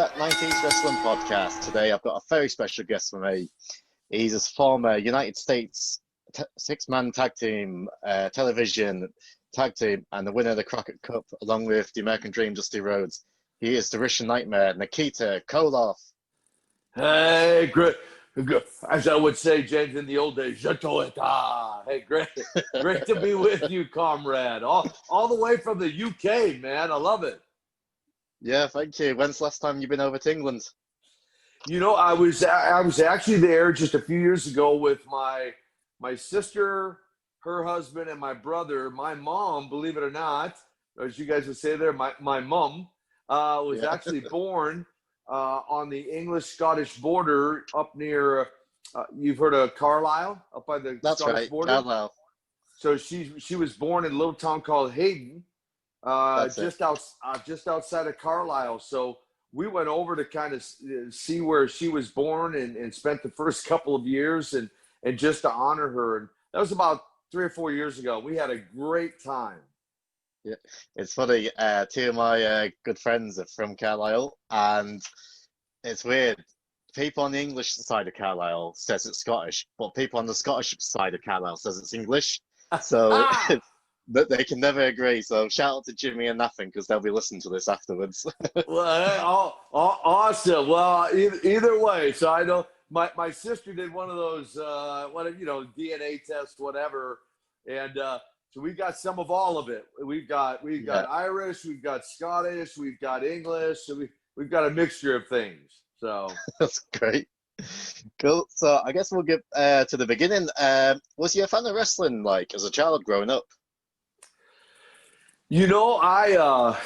at 90s Wrestling Podcast. Today I've got a very special guest for me. He's a former United States six-man tag team, television tag team, and the winner of the Crockett Cup, along with the American Dream, Dusty Rhodes. He is the Russian Nightmare, Nikita Koloff. Hey, great. As I would say, James, in the old days, je t'aime. Hey, great to be with you, comrade. All the way from the UK, man. I love it. Yeah, thank you. When's the last time you've been over to England? You know, I was actually there just a few years ago with my sister, her husband, and my brother. My mom, believe it or not, as you guys would say there, my mom was actually born on the English-Scottish border up near, you've heard of Carlisle, up by the Scottish border? That's right, Carlisle. So she was born in a little town called Hayden, just outside of Carlisle. So we went over to kind of see where she was born and spent the first couple of years and just to honor her. And that was about 3 or 4 years ago. We had a great time. Yeah, it's funny. Two of my good friends are from Carlisle, and it's weird. People on the English side of Carlisle says it's Scottish, but people on the Scottish side of Carlisle says it's English. So they can never agree. So shout out to Jimmy and Nathan because they'll be listening to this afterwards. Well, awesome. Well, either way. So I know my sister did one of those, DNA tests, whatever, and. So we've got some of all of it. We've got Irish, we've got Scottish, we've got English. So we've got a mixture of things. So that's great. Cool. So I guess we'll get to the beginning. Was you a fan of wrestling like as a child growing up? You know,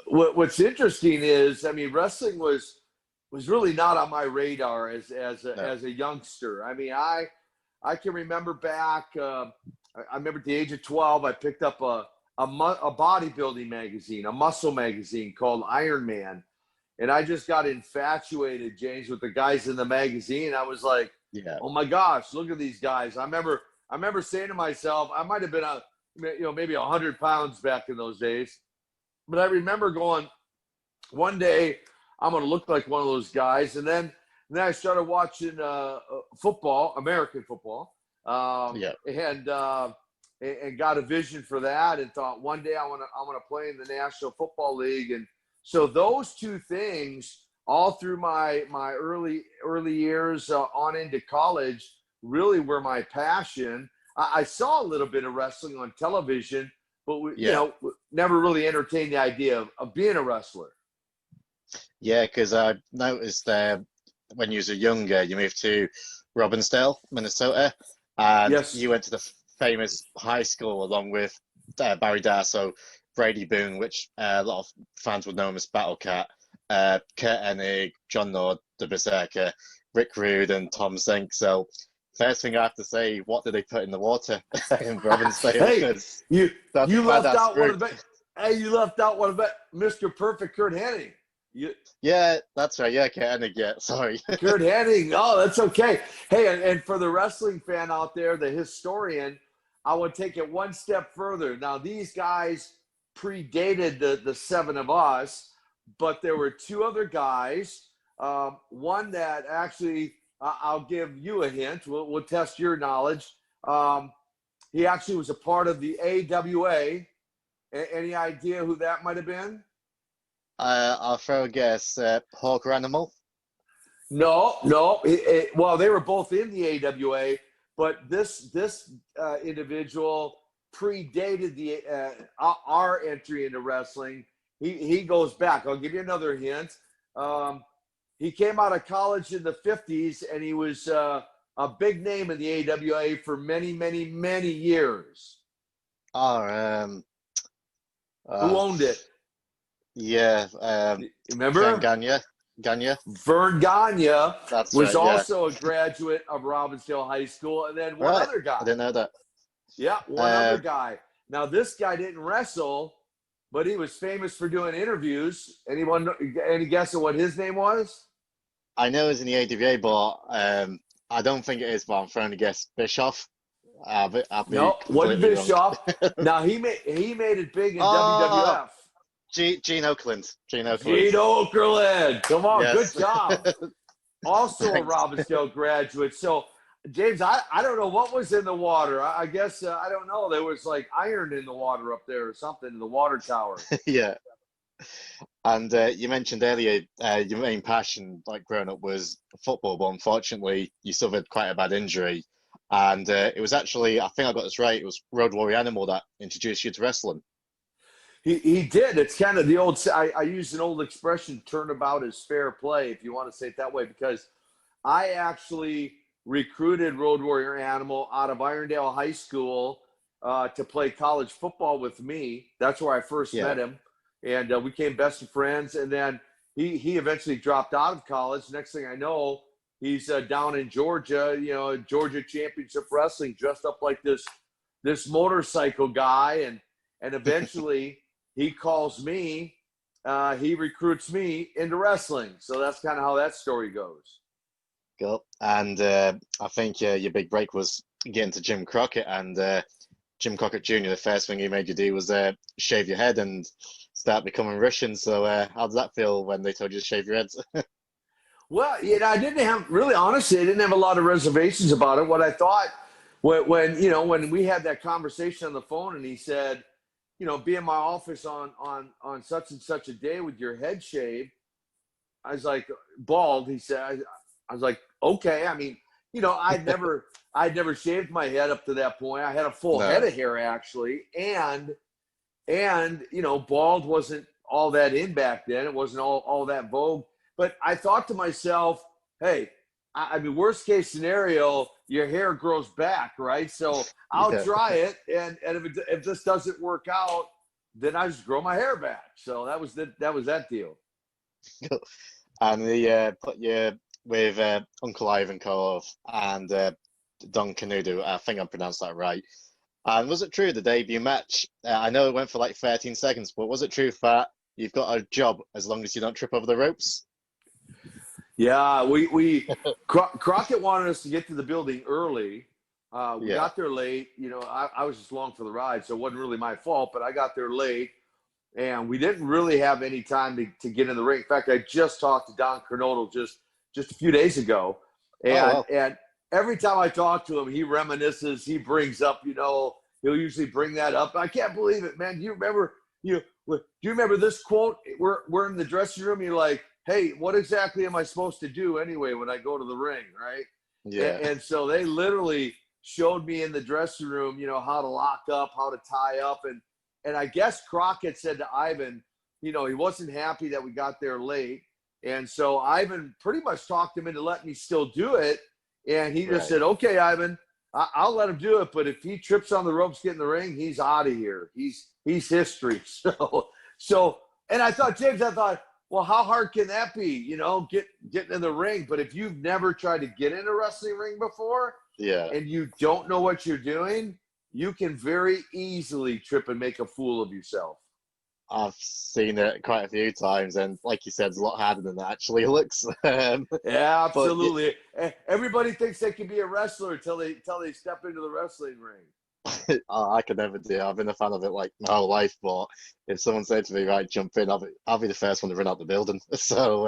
what's interesting is, I mean, wrestling was really not on my radar as a youngster. I mean, I can remember back. I remember at the age of 12, I picked up a bodybuilding magazine, a muscle magazine called Iron Man. And I just got infatuated, James, with the guys in the magazine. I was like, oh my gosh, look at these guys. I remember saying to myself, I might have been maybe 100 pounds back in those days. But I remember going, one day I'm going to look like one of those guys. And then I started watching football, American football. And got a vision for that and thought one day I want to play in the National Football League. And so those two things all through my early years on into college really were my passion. I saw a little bit of wrestling on television, but never really entertained the idea of being a wrestler. Yeah, because I noticed when you were younger, you moved to Robbinsdale, Minnesota. And you went to the famous high school along with Barry Darsow, Brady Boone, which a lot of fans would know him as Battle Cat, Kurt Hennig, John Nord, the Berserker, Rick Rude, and Tom Zink. So, first thing I have to say, what did they put in the water in Robbinsdale? Hey, you left out one of the Mr. Perfect Kurt Hennig. Yeah, that's right. Yeah, Kurt Hennig. Yeah, sorry. Kurt Hennig. Oh, that's okay. Hey, and for the wrestling fan out there, the historian, I would take it one step further. Now, these guys predated the seven of us, but there were two other guys. One that actually, I'll give you a hint. We'll test your knowledge. He actually was a part of the AWA. Any idea who that might have been? I'll throw a guess. Hawk Animal? No. Well, they were both in the AWA, but this individual predated our entry into wrestling. He goes back. I'll give you another hint. He came out of college in the 50s, and he was a big name in the AWA for many, many, many years. Who owned it? Yeah. Remember? Gagne. Vern Gagne was right, also a graduate of Robbinsdale High School. And then one other guy. I didn't know that. Yeah, other guy. Now, this guy didn't wrestle, but he was famous for doing interviews. Any guess at what his name was? I know it's in the AWA, but I don't think it is, but I'm throwing a guess. Bischoff? No, wasn't Bischoff. Now, he made it big in WWF. Gene Oakland. Gene Okerlund. Come on, yes. Good job. Also a Robbinsdale graduate. So, James, I don't know what was in the water. I guess, I don't know. There was like iron in the water up there or something in the water tower. Yeah. And you mentioned earlier your main passion, like growing up, was football, but unfortunately, you suffered quite a bad injury. And it was actually, I think I got this right, it was Road Warrior Animal that introduced you to wrestling. He did. It's kind of the old, I used an old expression, turnabout is fair play, if you want to say it that way, because I actually recruited Road Warrior Animal out of Irondale High School to play college football with me. That's where I first met him. And we became best of friends. And then he eventually dropped out of college. Next thing I know, he's down in Georgia, Georgia Championship Wrestling, dressed up like this motorcycle guy. And eventually he calls me, he recruits me into wrestling. So that's kind of how that story goes. Cool. And I think your big break was getting to Jim Crockett, and Jim Crockett Jr., the first thing he made you do was shave your head and start becoming Russian. So how does that feel when they told you to shave your heads? Well, I didn't have, really, honestly, I didn't have a lot of reservations about it. What I thought when we had that conversation on the phone and he said, be in my office on such and such a day with your head shaved, I was like, bald. He said, I was like, okay. I mean, I'd never shaved my head up to that point. I had a full head of hair actually. And bald wasn't all that in back then. It wasn't all that vogue. But I thought to myself, hey, I mean, worst case scenario, your hair grows back, right? So I'll try it. And if this doesn't work out, then I just grow my hair back. So that was that deal. And the put you with Uncle Ivan Koloff and Don Canudo. I think I pronounced that right. And was it true the debut match? I know it went for like 13 seconds, but was it true that you've got a job as long as you don't trip over the ropes? Yeah, Crockett wanted us to get to the building early. We got there late. I was just along for the ride, so it wasn't really my fault, but I got there late, and we didn't really have any time to get in the ring. In fact, I just talked to Don Cornodal just a few days ago, and every time I talk to him, he reminisces, he brings up, he'll usually bring that up. I can't believe it, man. Do you remember this quote? We're in the dressing room, you're like, hey, what exactly am I supposed to do anyway when I go to the ring, right? Yeah. And so they literally showed me in the dressing room, how to lock up, how to tie up. And I guess Crockett said to Ivan, he wasn't happy that we got there late. And so Ivan pretty much talked him into letting me still do it. And he just said, okay, Ivan, I'll let him do it. But if he trips on the ropes, get in the ring, he's out of here. He's history. So, and I thought, James, well, how hard can that be? Getting in the ring. But if you've never tried to get in a wrestling ring before, and you don't know what you're doing, you can very easily trip and make a fool of yourself. I've seen it quite a few times, and like you said, it's a lot harder than it actually looks. Yeah, absolutely. Everybody thinks they can be a wrestler until they step into the wrestling ring. I could never do it. I've been a fan of it like my whole life, but if someone said to me, right, jump in, I'll be the first one to run out the building. So,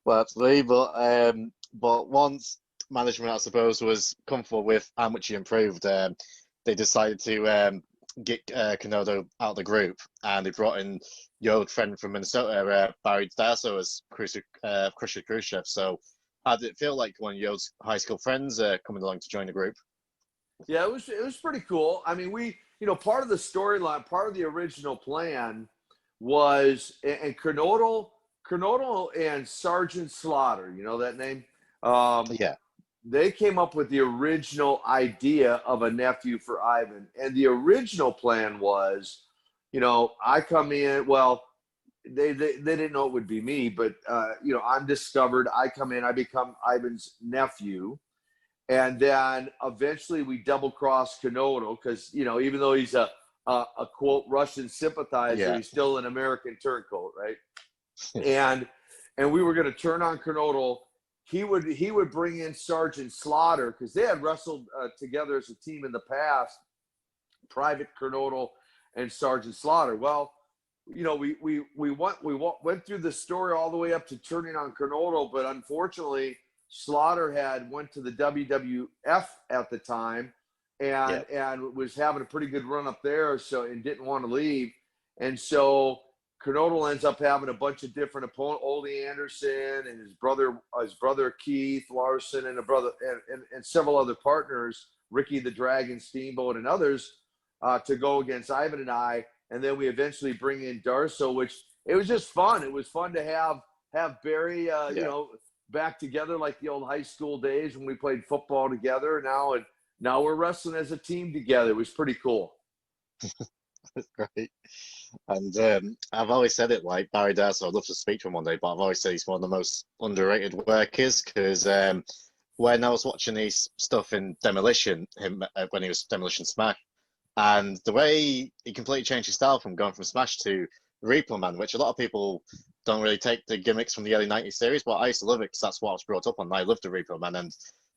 well, that's me. But once management, I suppose, was comfortable with how much you improved, they decided to get Kanodo out of the group, and they brought in your old friend from Minnesota, Barry Darso, as Crusher Khrushchev. So, how did it feel like one of your high school friends coming along to join the group? Yeah, it was pretty cool. I mean, we, part of the storyline, part of the original plan was, and Kernodle and Sergeant Slaughter, you know that name? Yeah. They came up with the original idea of a nephew for Ivan. And the original plan was, I come in, well, they didn't know it would be me, but, I'm discovered. I come in, I become Ivan's nephew. And then eventually we double cross Kanodo because, even though he's a quote Russian sympathizer, he's still an American turncoat, right? and we were going to turn on Kanodo. He would bring in Sergeant Slaughter because they had wrestled together as a team in the past, Private Kanodo and Sergeant Slaughter. Well, went through the story all the way up to turning on Kernodle, but unfortunately, Slaughter went to the WWF at the time, and was having a pretty good run up there, and didn't want to leave, and so Kernodle ends up having a bunch of different opponents, Ole Anderson and his brother Keith Larson, and and several other partners, Ricky the Dragon Steamboat and others, to go against Ivan and I. And then we eventually bring in Darso, which it was just fun. It was fun to have Barry, back together like the old high school days when we played football together. Now we're wrestling as a team together. It was pretty cool. That's great. And I've always said it, like Barry Darso, I'd love to speak to him one day, but I've always said he's one of the most underrated workers, because when I was watching his stuff in Demolition, when he was Demolition Smash, and the way he completely changed his style from going from Smash to Repo Man, which a lot of people don't really take the gimmicks from the early 90s series, but I used to love it because that's what I was brought up on. I loved the Repo Man, and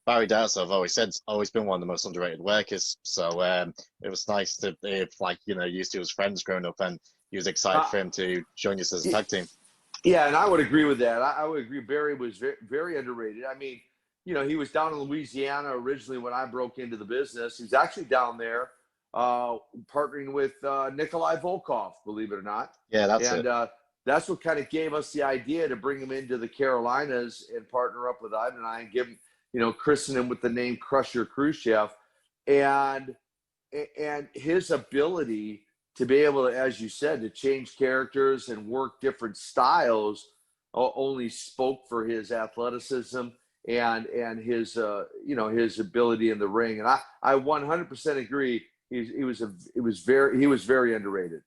Barry Darso, I've always said, always been one of the most underrated workers. So it was nice to, used to his friends growing up, and he was excited for him to join us as a tag team. Yeah, and I would agree with that. I would agree. Barry was very, very underrated. I mean, he was down in Louisiana originally when I broke into the business. He was actually down there partnering with Nikolai Volkov, believe it or not. Yeah, that's that's what kind of gave us the idea to bring him into the Carolinas and partner up with Ivan and I and give him, christen him with the name Crusher Khrushchev. And his ability to be able to, as you said, to change characters and work different styles only spoke for his athleticism and his his ability in the ring. And I 100% agree. He was very underrated.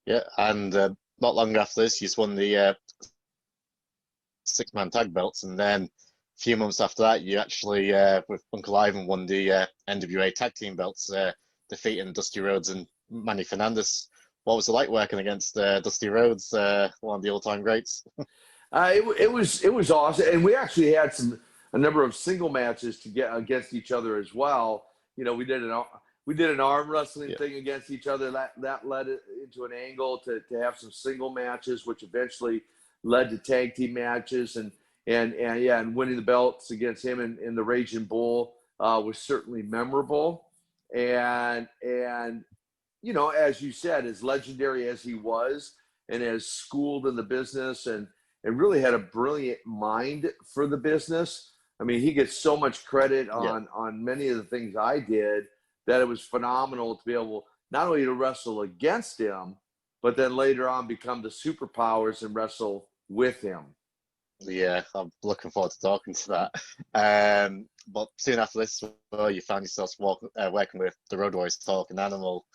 Yeah, and not long after this, he's won the 6-man tag belts, and then a few months after that, you actually with Uncle Ivan won the NWA tag team belts, defeating Dusty Rhodes and Manny Fernandez. What was it like working against Dusty Rhodes, one of the all-time greats? It was awesome, and we actually had a number of single matches to get against each other as well. We did an arm wrestling thing against each other. That led into an angle to have some single matches, which eventually led to tag team matches, and winning the belts against him in the Raging Bull was certainly memorable. And as you said, as legendary as he was, and as schooled in the business, and really had a brilliant mind for the business. I mean, he gets so much credit on many of the things I did, that it was phenomenal to be able not only to wrestle against him, but then later on become the superpowers and wrestle with him. Yeah, I'm looking forward to talking to that. But soon after this, you found yourself working with the Road Warriors, Talking Animal.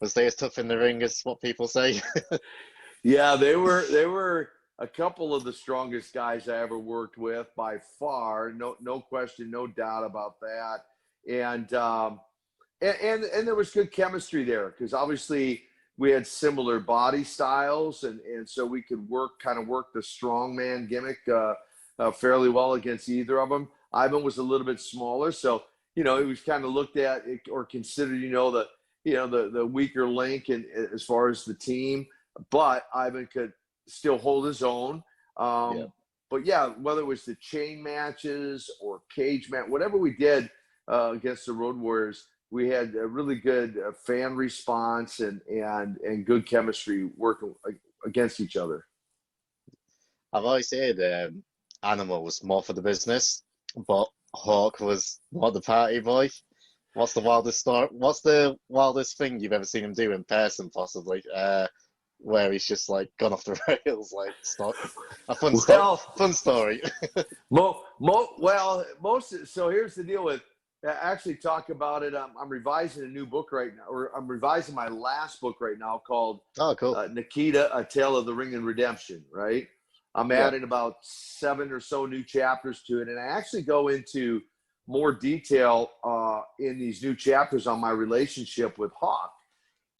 Was they as tough in the ring as what people say? Yeah, they were a couple of the strongest guys I ever worked with by far. No question, no doubt about that. And there was good chemistry there, because obviously we had similar body styles, and so we could work the strongman gimmick fairly well against either of them. Ivan was a little bit smaller, so he was kind of looked at or considered the weaker link as far as the team, but Ivan could still hold his own. But yeah, whether it was the chain matches or cage match, whatever we did against the Road Warriors, we had a really good fan response and good chemistry working against each other. I've always said Animal was more for the business, but Hawk was more the party boy. What's the wildest story? What's the wildest thing you've ever seen him do in person, possibly? Where he's just like gone off the rails, like a fun story. So here's the deal with. I actually talk about it. I'm revising a new book right now, or I'm revising my last book right now called Nikita, A Tale of the Ring and Redemption, right? I'm adding about 7 or so new chapters to it. And I actually go into more detail in these new chapters on my relationship with Hawk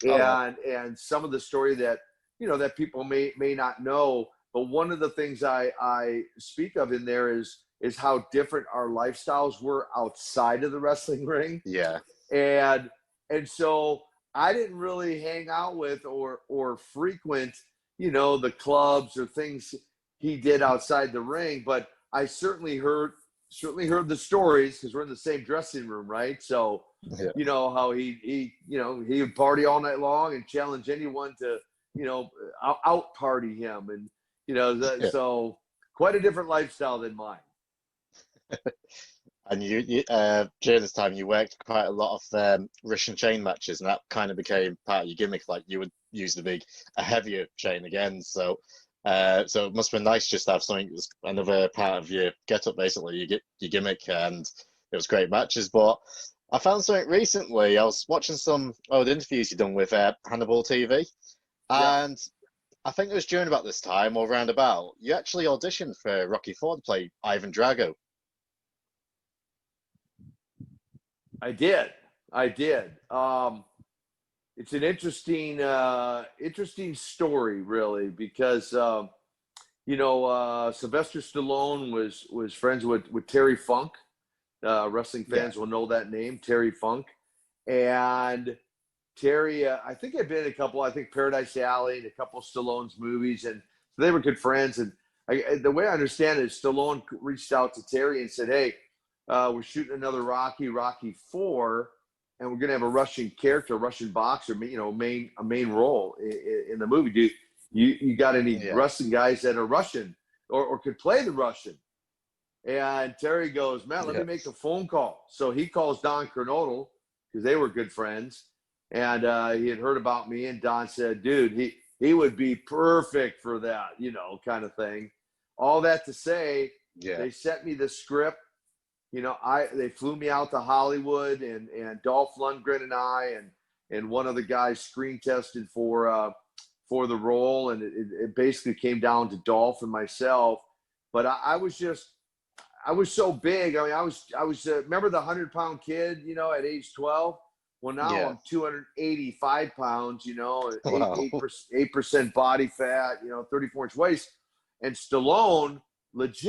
and some of the story that, that people may not know. But one of the things I speak of in there is how different our lifestyles were outside of the wrestling ring. Yeah. And so I didn't really hang out with or frequent, you know, the clubs or things he did outside the ring, but I certainly heard the stories because we're in the same dressing room, right? So, Yeah. you know how he he would party all night long and challenge anyone to, you know, out party him, and you know, so quite a different lifestyle than mine. And you during this time, you worked quite a lot of Russian chain matches, and that kind of became part of your gimmick. Like you would use a heavier chain again. So, so it must have been nice just to have something that was another part of your get-up, basically, your gimmick, and it was great matches. But I found something recently. I was watching some old interviews you've done with Hannibal TV, and I think it was during about this time or roundabout, you actually auditioned for Rocky IV to play Ivan Drago. I did. It's an interesting story, really, because you know, Sylvester Stallone was friends with Terry Funk. Wrestling fans will know that name, Terry Funk, and Terry. I think I've been in a couple. I think Paradise Alley and a couple of Stallone's movies, and so they were good friends. And the way I understand it, Stallone reached out to Terry and said, "Hey, we're shooting another Rocky IV, and we're going to have a Russian character, a Russian boxer, you know, a main role in the movie. Do you got any Russian guys that are Russian or could play the Russian?" And Terry goes, "Man, let me make a phone call." So he calls Don Kernodle because they were good friends, and he had heard about me. And Don said, "Dude, he would be perfect for that, you know, kind of thing." All that to say, they sent me the script. You know, they flew me out to Hollywood, and Dolph Lundgren and one of the guys screen tested for the role, and it basically came down to Dolph and myself. But I was so big. I mean, I was remember the 100-pound kid, you know, at age 12. Well, now I'm 285 pounds, you know, 8% body fat, you know, 34-inch waist, and Stallone is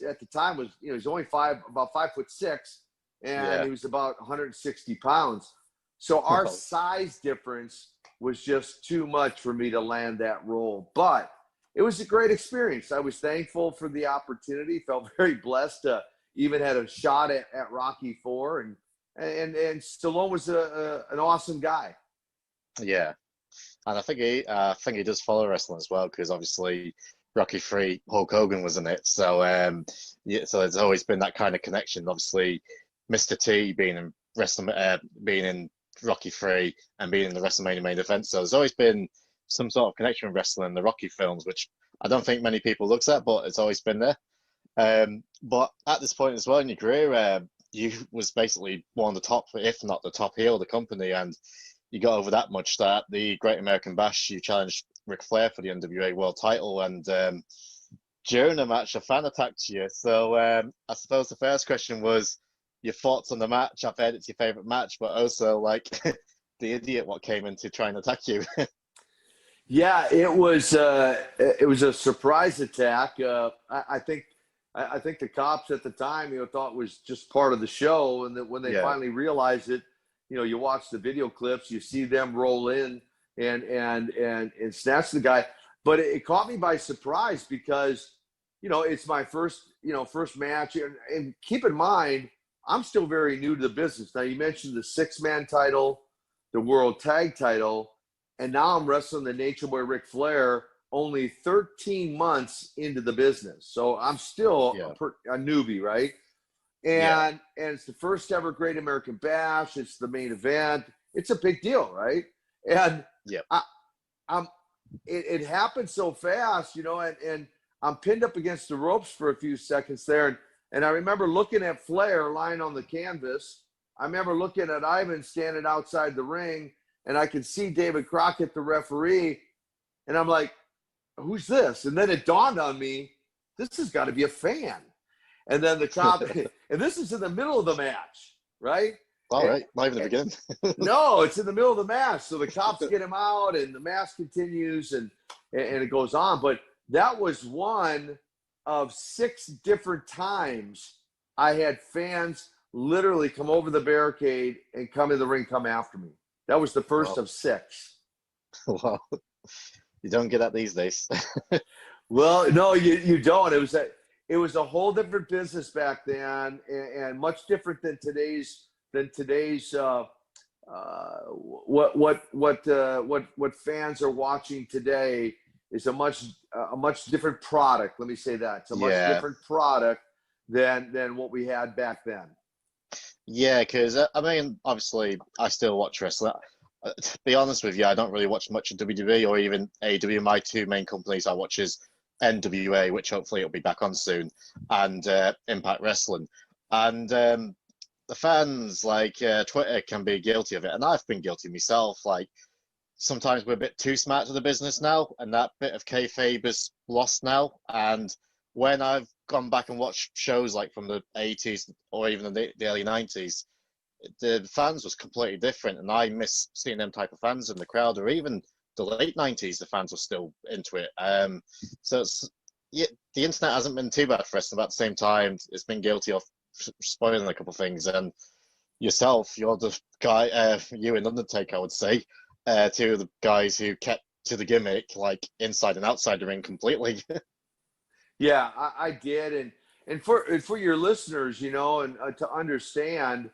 at the time was, you know, he's only about 5'6", and he was about 160 pounds. So our size difference was just too much for me to land that role. But it was a great experience. I was thankful for the opportunity, felt very blessed to even had a shot at Rocky IV, and Stallone was an awesome guy. Yeah. And I think he does follow wrestling as well, because obviously Rocky III, Hulk Hogan was in it. So so there's always been that kind of connection. Obviously, Mr. T being in being in Rocky III and being in the WrestleMania main event. So there's always been some sort of connection with wrestling in the Rocky films, which I don't think many people looks at, but it's always been there. But at this point as well in your career, you was basically one of the top, if not the top heel of the company, and you got over that much that the Great American Bash, you challenged Ric Flair for the NWA World Title, and during the match, a fan attacked you. So I suppose the first question was your thoughts on the match. I've heard it's your favorite match, but also like the idiot what came in to try and attack you. Yeah, it was a surprise attack. I think the cops at the time, you know, thought it was just part of the show, and that when they finally realized it, you know, you watch the video clips, you see them roll in and snatch the guy. But it caught me by surprise because, you know, it's my first match, and keep in mind, I'm still very new to the business. Now, you mentioned the 6-man title, the world tag title, and now I'm wrestling the Nature Boy Ric Flair only 13 months into the business. So I'm still a newbie, right? And it's the first ever Great American Bash. It's the main event. It's a big deal, right? And it happened so fast, you know, and I'm pinned up against the ropes for a few seconds there. And I remember looking at Flair lying on the canvas. I remember looking at Ivan standing outside the ring, and I could see David Crockett, the referee, and I'm like, who's this? And then it dawned on me, this has got to be a fan. And then the cop, and this is in the middle of the match, right? All right, not even the beginning. No, it's in the middle of the match. So the cops get him out, and the match continues, and it goes on. But that was one of 6 different times I had fans literally come over the barricade and come in the ring, come after me. That was the first of 6. Well, you don't get that these days. Well, no, you don't. It was a whole different business back then, and much different than today's. What fans are watching today is a much different product. Let me say that it's a much different product than what we had back then. Yeah, because I mean, obviously, I still watch wrestling. To be honest with you, I don't really watch much of WWE or even AEW. My 2 main companies I watch is NWA, which hopefully it'll be back on soon, and Impact Wrestling. And the fans, like Twitter, can be guilty of it, and I've been guilty myself. Like sometimes we're a bit too smart to the business now, and that bit of kayfabe is lost now. And when I've gone back and watched shows like from the 80s or even the early 90s, the fans was completely different, and I miss seeing them type of fans in the crowd. Or even the late 90s, the fans were still into it. So the internet hasn't been too bad for us, and at the same time, it's been guilty of spoiling a couple of things. And yourself, you're the guy, you and Undertaker, I would say, 2 of the guys who kept to the gimmick, like inside and outside the ring completely. Yeah, I did, and for your listeners, and to understand,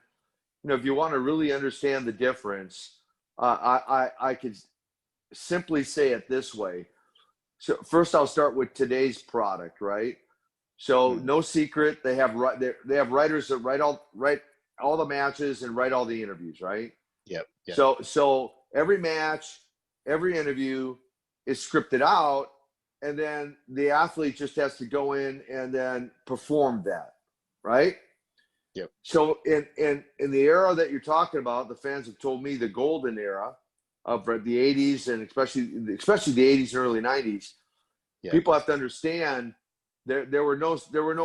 if you want to really understand the difference, I could simply say it this way. So first, I'll start with today's product, right? So no secret, they have writers that write all the matches and write all the interviews, right? Yep. So every match, every interview is scripted out, and then the athlete just has to go in and then perform that, right? Yep. So in the era that you're talking about, the fans have told me the golden era of the 80s, and especially the 80s and early 90s. Yep. People have to understand there were no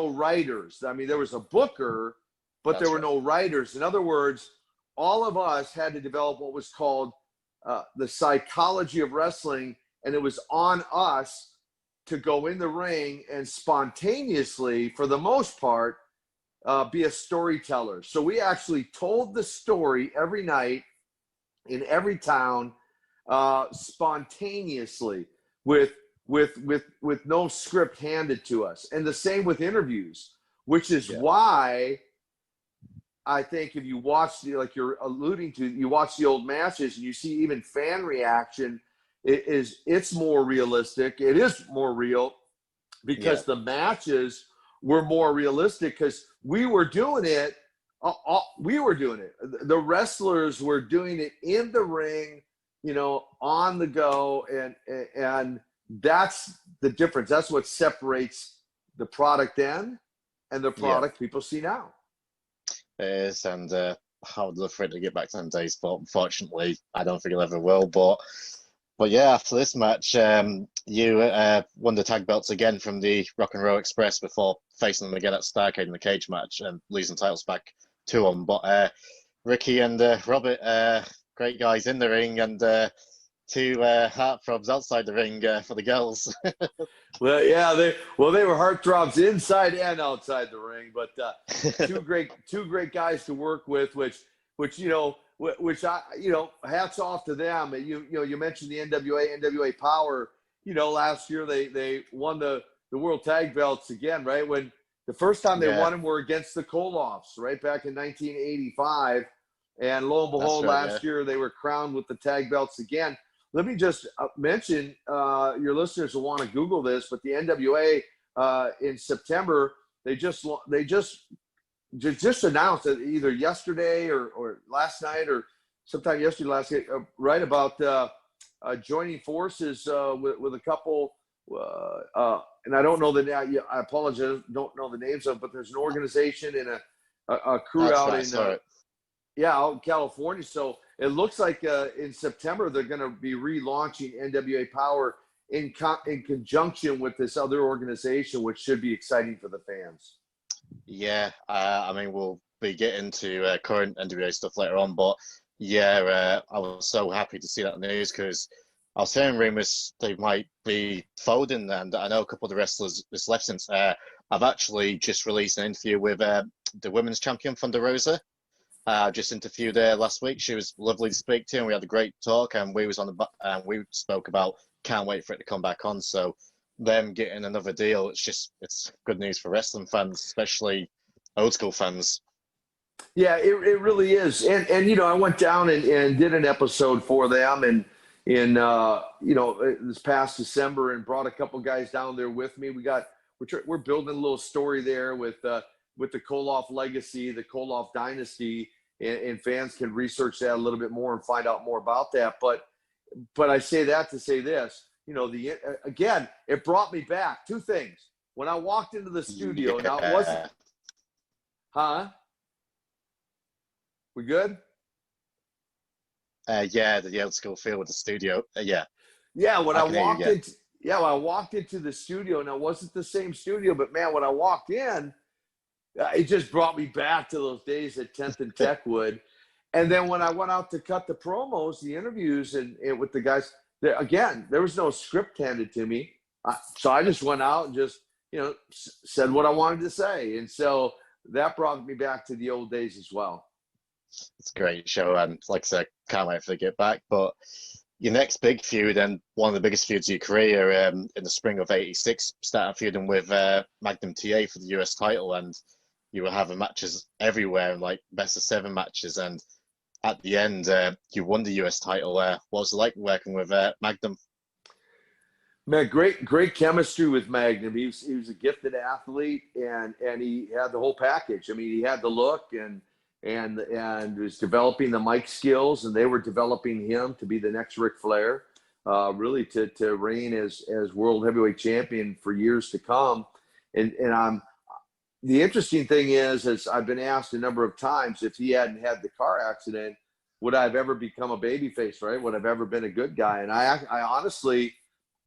writers. I mean, there was a booker, but there were no writers. In other words, all of us had to develop what was called the psychology of wrestling, and it was on us to go in the ring and spontaneously, for the most part, be a storyteller. So we actually told the story every night in every town, spontaneously, with no script handed to us. And the same with interviews, which is why I think if you watch like you're alluding to, you watch the old matches and you see even fan reaction, it's more realistic. It is more real because the matches were more realistic, because we were doing it. The wrestlers were doing it in the ring, on the go, and that's the difference. That's what separates the product then and the product people see now. It is, and I would love for it to get back to them days, but unfortunately, I don't think it ever will. But yeah, after this match, you won the tag belts again from the Rock and Roll Express before facing them again at Starrcade in the cage match and losing titles back to them. But Ricky and Robert, great guys in the ring, and 2 heartthrobs outside the ring for the girls. Well, yeah, they were heartthrobs inside and outside the ring, but 2 great guys to work with, which I, hats off to them. You mentioned the NWA Power. Last year they won the World Tag Belts again, right? When the first time they won them were against the Koloffs, right back in 1985, and lo and behold, last year they were crowned with the tag belts again. Let me just mention, your listeners will want to Google this, but the NWA in September, they just announced that either yesterday or last night or sometime yesterday, last night, right about joining forces with a couple, and I don't know I apologize, don't know the names of, but there's an organization and a crew out in California. So it looks like in September they're going to be relaunching NWA Power in conjunction with this other organization, which should be exciting for the fans. Yeah, I mean, we'll be getting to current NWA stuff later on, but I was so happy to see that news, because I was hearing rumors they might be folding, and I know a couple of the wrestlers this left since. I've actually just released an interview with the women's champion, Thunder Rosa. Just interviewed her last week. She was lovely to speak to, and we had a great talk. And we was on and we spoke about can't wait for it to come back on. So them getting another deal, it's good news for wrestling fans, especially old school fans. Yeah, it really is. And you know, I went down and did an episode for them and in this past December and brought a couple guys down there with me. We're building a little story there with the Koloff legacy, the Koloff dynasty, and fans can research that a little bit more and find out more about that. But I say that to say this, you know, again, it brought me back. Two things. When I walked into the studio, now it wasn't, we good? Yeah, the old school feel with the studio. Yeah. Yeah, when I walked into the studio, now it wasn't the same studio, but man, when I walked in, it just brought me back to those days at 10th and Techwood. And then when I went out to cut the promos, the interviews, and with the guys, there was no script handed to me. So I just went out and just, you know, said what I wanted to say. And so that brought me back to the old days as well. It's a great show. And like I said, can't wait for it to get back. But your next big feud, and one of the biggest feuds of your career, in the spring of '86, started feuding with Magnum TA for the US title. And you were having matches everywhere, like best of 7 matches. And at the end, you won the US title. What was it like working with Magnum? Man, great chemistry with Magnum. He was a gifted athlete, and he had the whole package. I mean, he had the look and was developing the mic skills, and they were developing him to be the next Ric Flair, really to reign as world heavyweight champion for years to come. And the interesting thing is I've been asked a number of times, if he hadn't had the car accident, would I have ever become a babyface, right? Would I have ever been a good guy? And I honestly,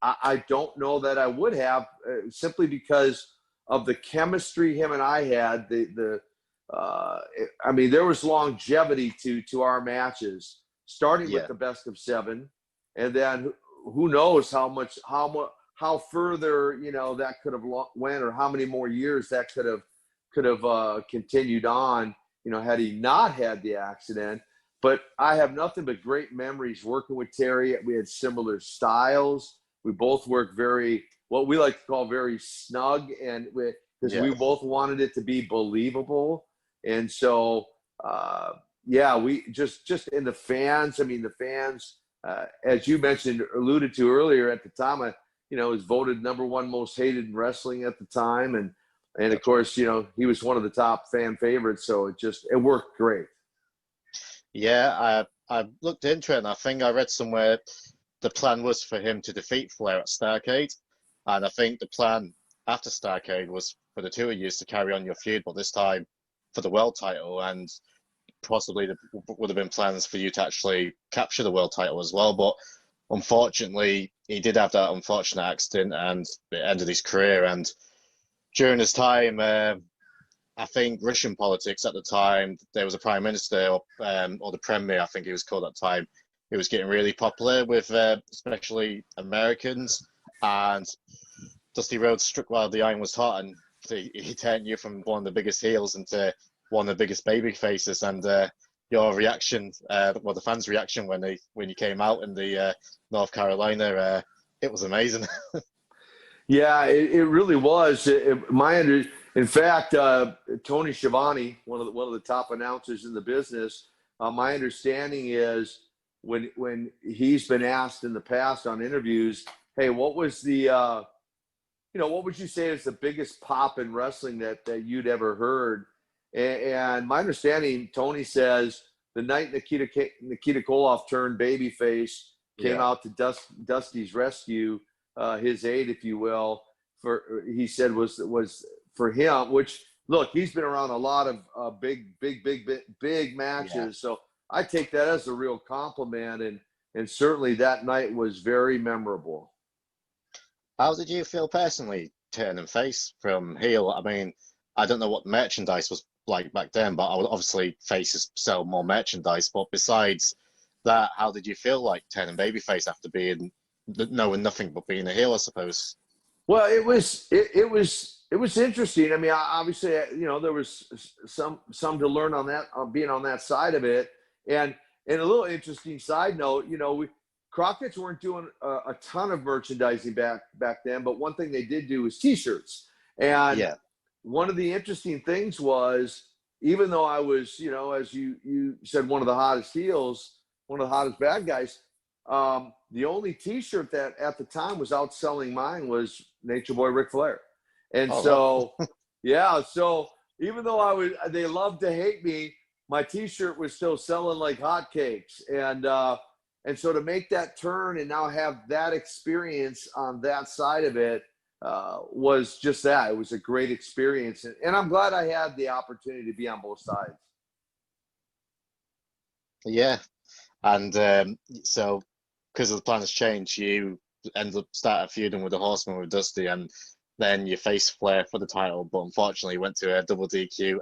I don't know that I would have, simply because of the chemistry him and I had. I mean, there was longevity to our matches, starting with the best of 7, and then who knows how further, you know, that could have went, or how many more years that could have continued on, you know, had he not had the accident. But I have nothing but great memories working with Terry. We had similar styles. We both worked what we like to call very snug, and because we both wanted it to be believable. And so, we just in the fans. I mean, the fans, as you alluded to earlier, at the time, was voted #1 most hated in wrestling at the time, and of course, you know, he was one of the top fan favorites. So it worked great. Yeah, I looked into it, and I think I read somewhere the plan was for him to defeat Flair at Starrcade, and I think the plan after Starrcade was for the two of you to carry on your feud, but this time for the world title, and possibly there would have been plans for you to actually capture the world title as well. But unfortunately, he did have that unfortunate accident, and it ended his career. And during his time, I think Russian politics at the time, there was a prime minister, or the premier, I think he was called at the time. It was getting really popular with especially Americans, and Dusty Rhodes struck while the iron was hot, and he turned you from one of the biggest heels into one of the biggest baby faces. And your reaction, the fans' reaction when you came out in the North Carolina, it was amazing. Yeah, it really was. In fact, Tony Schiavone, one of the top announcers in the business, my understanding is when he's been asked in the past on interviews, hey, what was what would you say is the biggest pop in wrestling that you'd ever heard? And my understanding, Tony says the night Nikita Koloff turned babyface, came out to Dusty's rescue, his aid, if you will, he said was for him. Which, look, he's been around a lot of big matches, so I take that as a real compliment, and certainly that night was very memorable. How did you feel personally turning face from heel? I mean, I don't know what merchandise was like back then, but obviously faces sell more merchandise. But besides that, how did you feel like turning babyface after knowing nothing but being a heel, I suppose? Well, it was it was interesting. I mean, obviously, you know, there was some to learn on that, being on that side of it. And a little interesting side note, you know, Crockett's weren't doing a ton of merchandising back then, but one thing they did do was T-shirts. And one of the interesting things was, even though I was, you know, as you said, one of the hottest heels, one of the hottest bad guys, the only T-shirt that at the time was outselling mine was Nature Boy Ric Flair. And so even though they loved to hate me, my T-shirt was still selling like hotcakes. And so to make that turn and now have that experience on that side of it was just that. It was a great experience. And I'm glad I had the opportunity to be on both sides. Yeah. And so because of the plan's change, you ended up starting feuding with the Horseman with Dusty, and then you faced Flair for the title, but unfortunately went to a double DQ.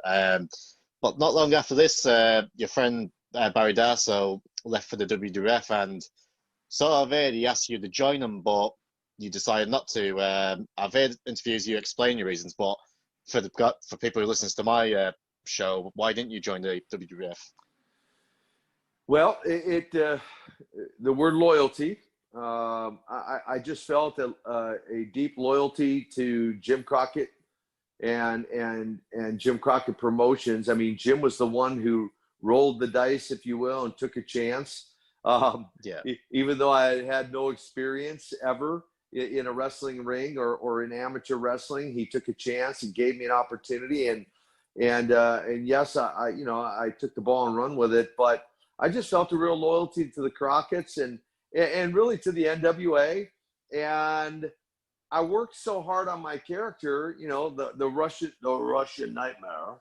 But not long after this, your friend Barry Darso left for the WWF, and sort of he asked you to join him, but you decided not to. I've heard interviews you explain your reasons, but for people who listens to my show, why didn't you join the WWF? Well, the word loyalty. I just felt a deep loyalty to Jim Crockett and Jim Crockett Promotions. I mean, Jim was the one who rolled the dice, if you will, and took a chance. Even though I had no experience ever in a wrestling ring or in amateur wrestling, he took a chance and gave me an opportunity. And yes, I took the ball and run with it, but I just felt a real loyalty to the Crockett's and really to the NWA. And I worked so hard on my character, you know, the Russian Nightmare,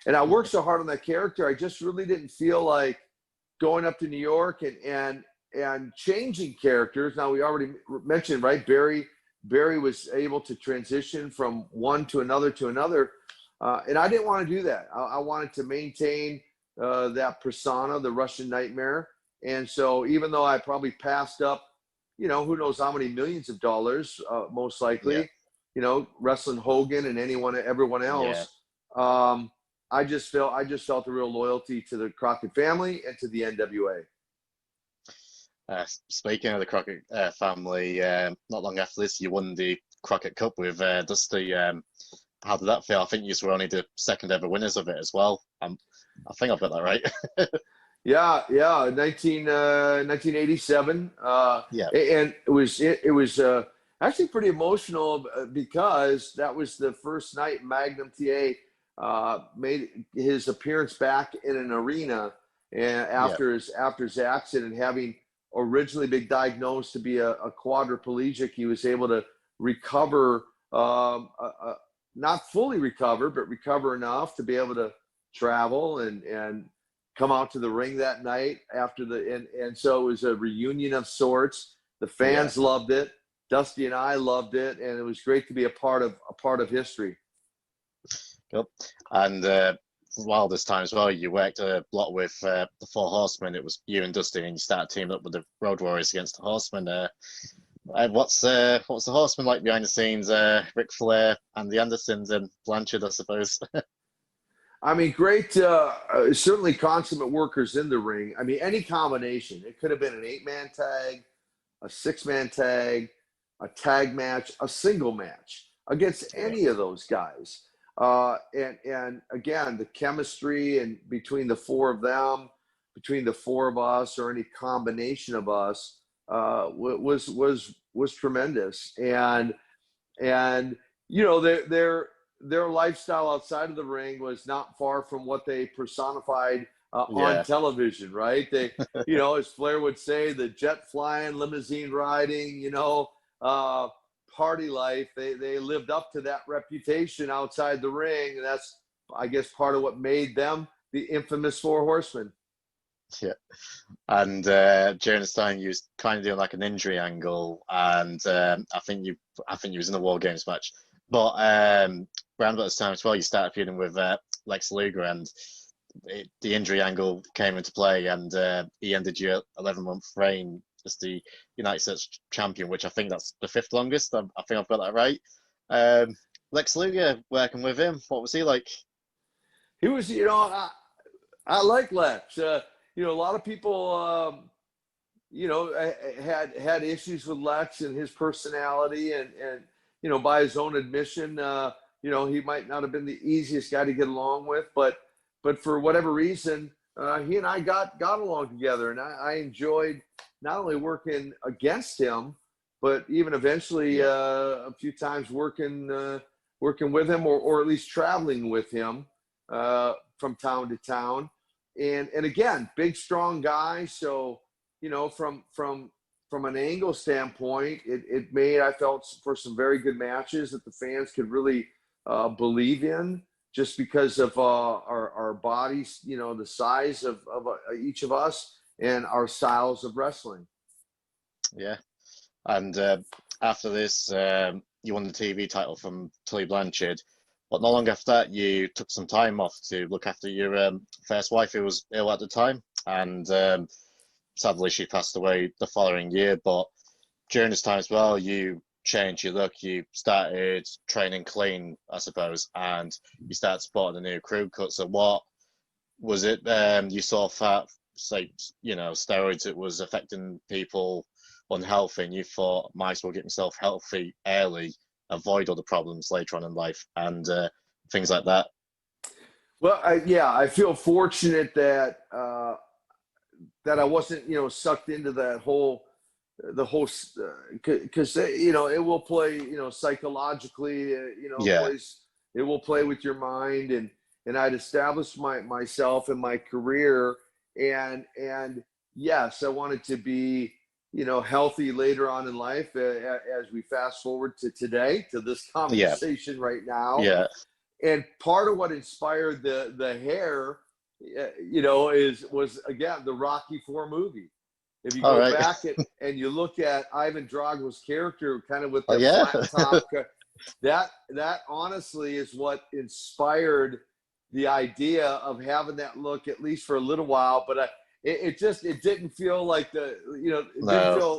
and I worked so hard on that character. I just really didn't feel like going up to New York and changing characters. Now, we already mentioned, right? Barry was able to transition from one to another and I didn't want to do that. I wanted to maintain that persona, the Russian Nightmare. And so even though I probably passed up, you know, who knows how many millions of dollars, most likely, you know, wrestling Hogan and everyone else, I just felt a real loyalty to the Crockett family and to the NWA. Speaking of the Crockett family, not long after this, you won the Crockett Cup with Dusty. How did that feel? I think you were only the second ever winners of it as well. I think I've got that right. Yeah, 1987. And it was actually pretty emotional because that was the first night Magnum TA made his appearance back in an arena, and after his accident, having originally been diagnosed to be a quadriplegic, he was able to recover, not fully recover, but recover enough to be able to travel and come out to the ring that night after and so it was a reunion of sorts. The fans loved it. Dusty and I loved it, and it was great to be a part of history. Yep. And while this time as well, you worked a lot with the Four Horsemen. It was you and Dusty, and you started teaming up with the Road Warriors against the Horsemen. What's the Horsemen like behind the scenes? Ric Flair and the Andersons and Blanchard, I suppose. I mean, great, certainly consummate workers in the ring. I mean, any combination. It could have been an 8-man tag, a 6-man tag, a tag match, a single match against any of those guys. And again, the chemistry and between the four of them, between the four of us, or any combination of us, was tremendous. And you know, their lifestyle outside of the ring was not far from what they personified on television, right? They, you know, as Flair would say, the jet flying, limousine riding, you know, party life. They lived up to that reputation outside the ring. And that's, I guess, part of what made them the infamous Four Horsemen. Yeah. And during this time, you was kind of doing like an injury angle, and I think you was in a War Games match. But around about this time as well, you started feuding with Lex Luger, and the injury angle came into play, and he ended your 11-month reign as the United States champion, which I think that's the 5th longest. I think I've got that right. Lex Luger, working with him, what was he like? He was, I like Lex. A lot of people, had issues with Lex and his personality, and by his own admission, he might not have been the easiest guy to get along with, but for whatever reason, he and I got along together, and I enjoyed not only working against him, but even eventually a few times working with him, or at least traveling with him from town to town. And again, big, strong guy. So, from an angle standpoint, it made, I felt, for some very good matches that the fans could really believe in, just because of our bodies, the size of each of us, and our styles of wrestling. Yeah. And after this, you won the TV title from Tully Blanchard. But not long after that, you took some time off to look after your first wife, who was ill at the time. And sadly, she passed away the following year. But during this time as well, you changed your look. You started training clean, I suppose, and you started sporting the new crew cut. So what was it you saw that, say, steroids, it was affecting people unhealthy, and you thought, might as well get myself healthy early, avoid all the problems later on in life, and things like that? Well, I feel fortunate that I wasn't, sucked into that whole, because it will play, psychologically, it will play with your mind, and I'd established myself and my career, and yes, I wanted to be, healthy later on in life, as we fast forward to today, to this conversation right now. Yeah. And part of what inspired the hair, was again the Rocky IV movie. If you go back and you look at Ivan Drago's character, kind of with the flat top, that honestly is what inspired the idea of having that look, at least for a little while. But it didn't feel like didn't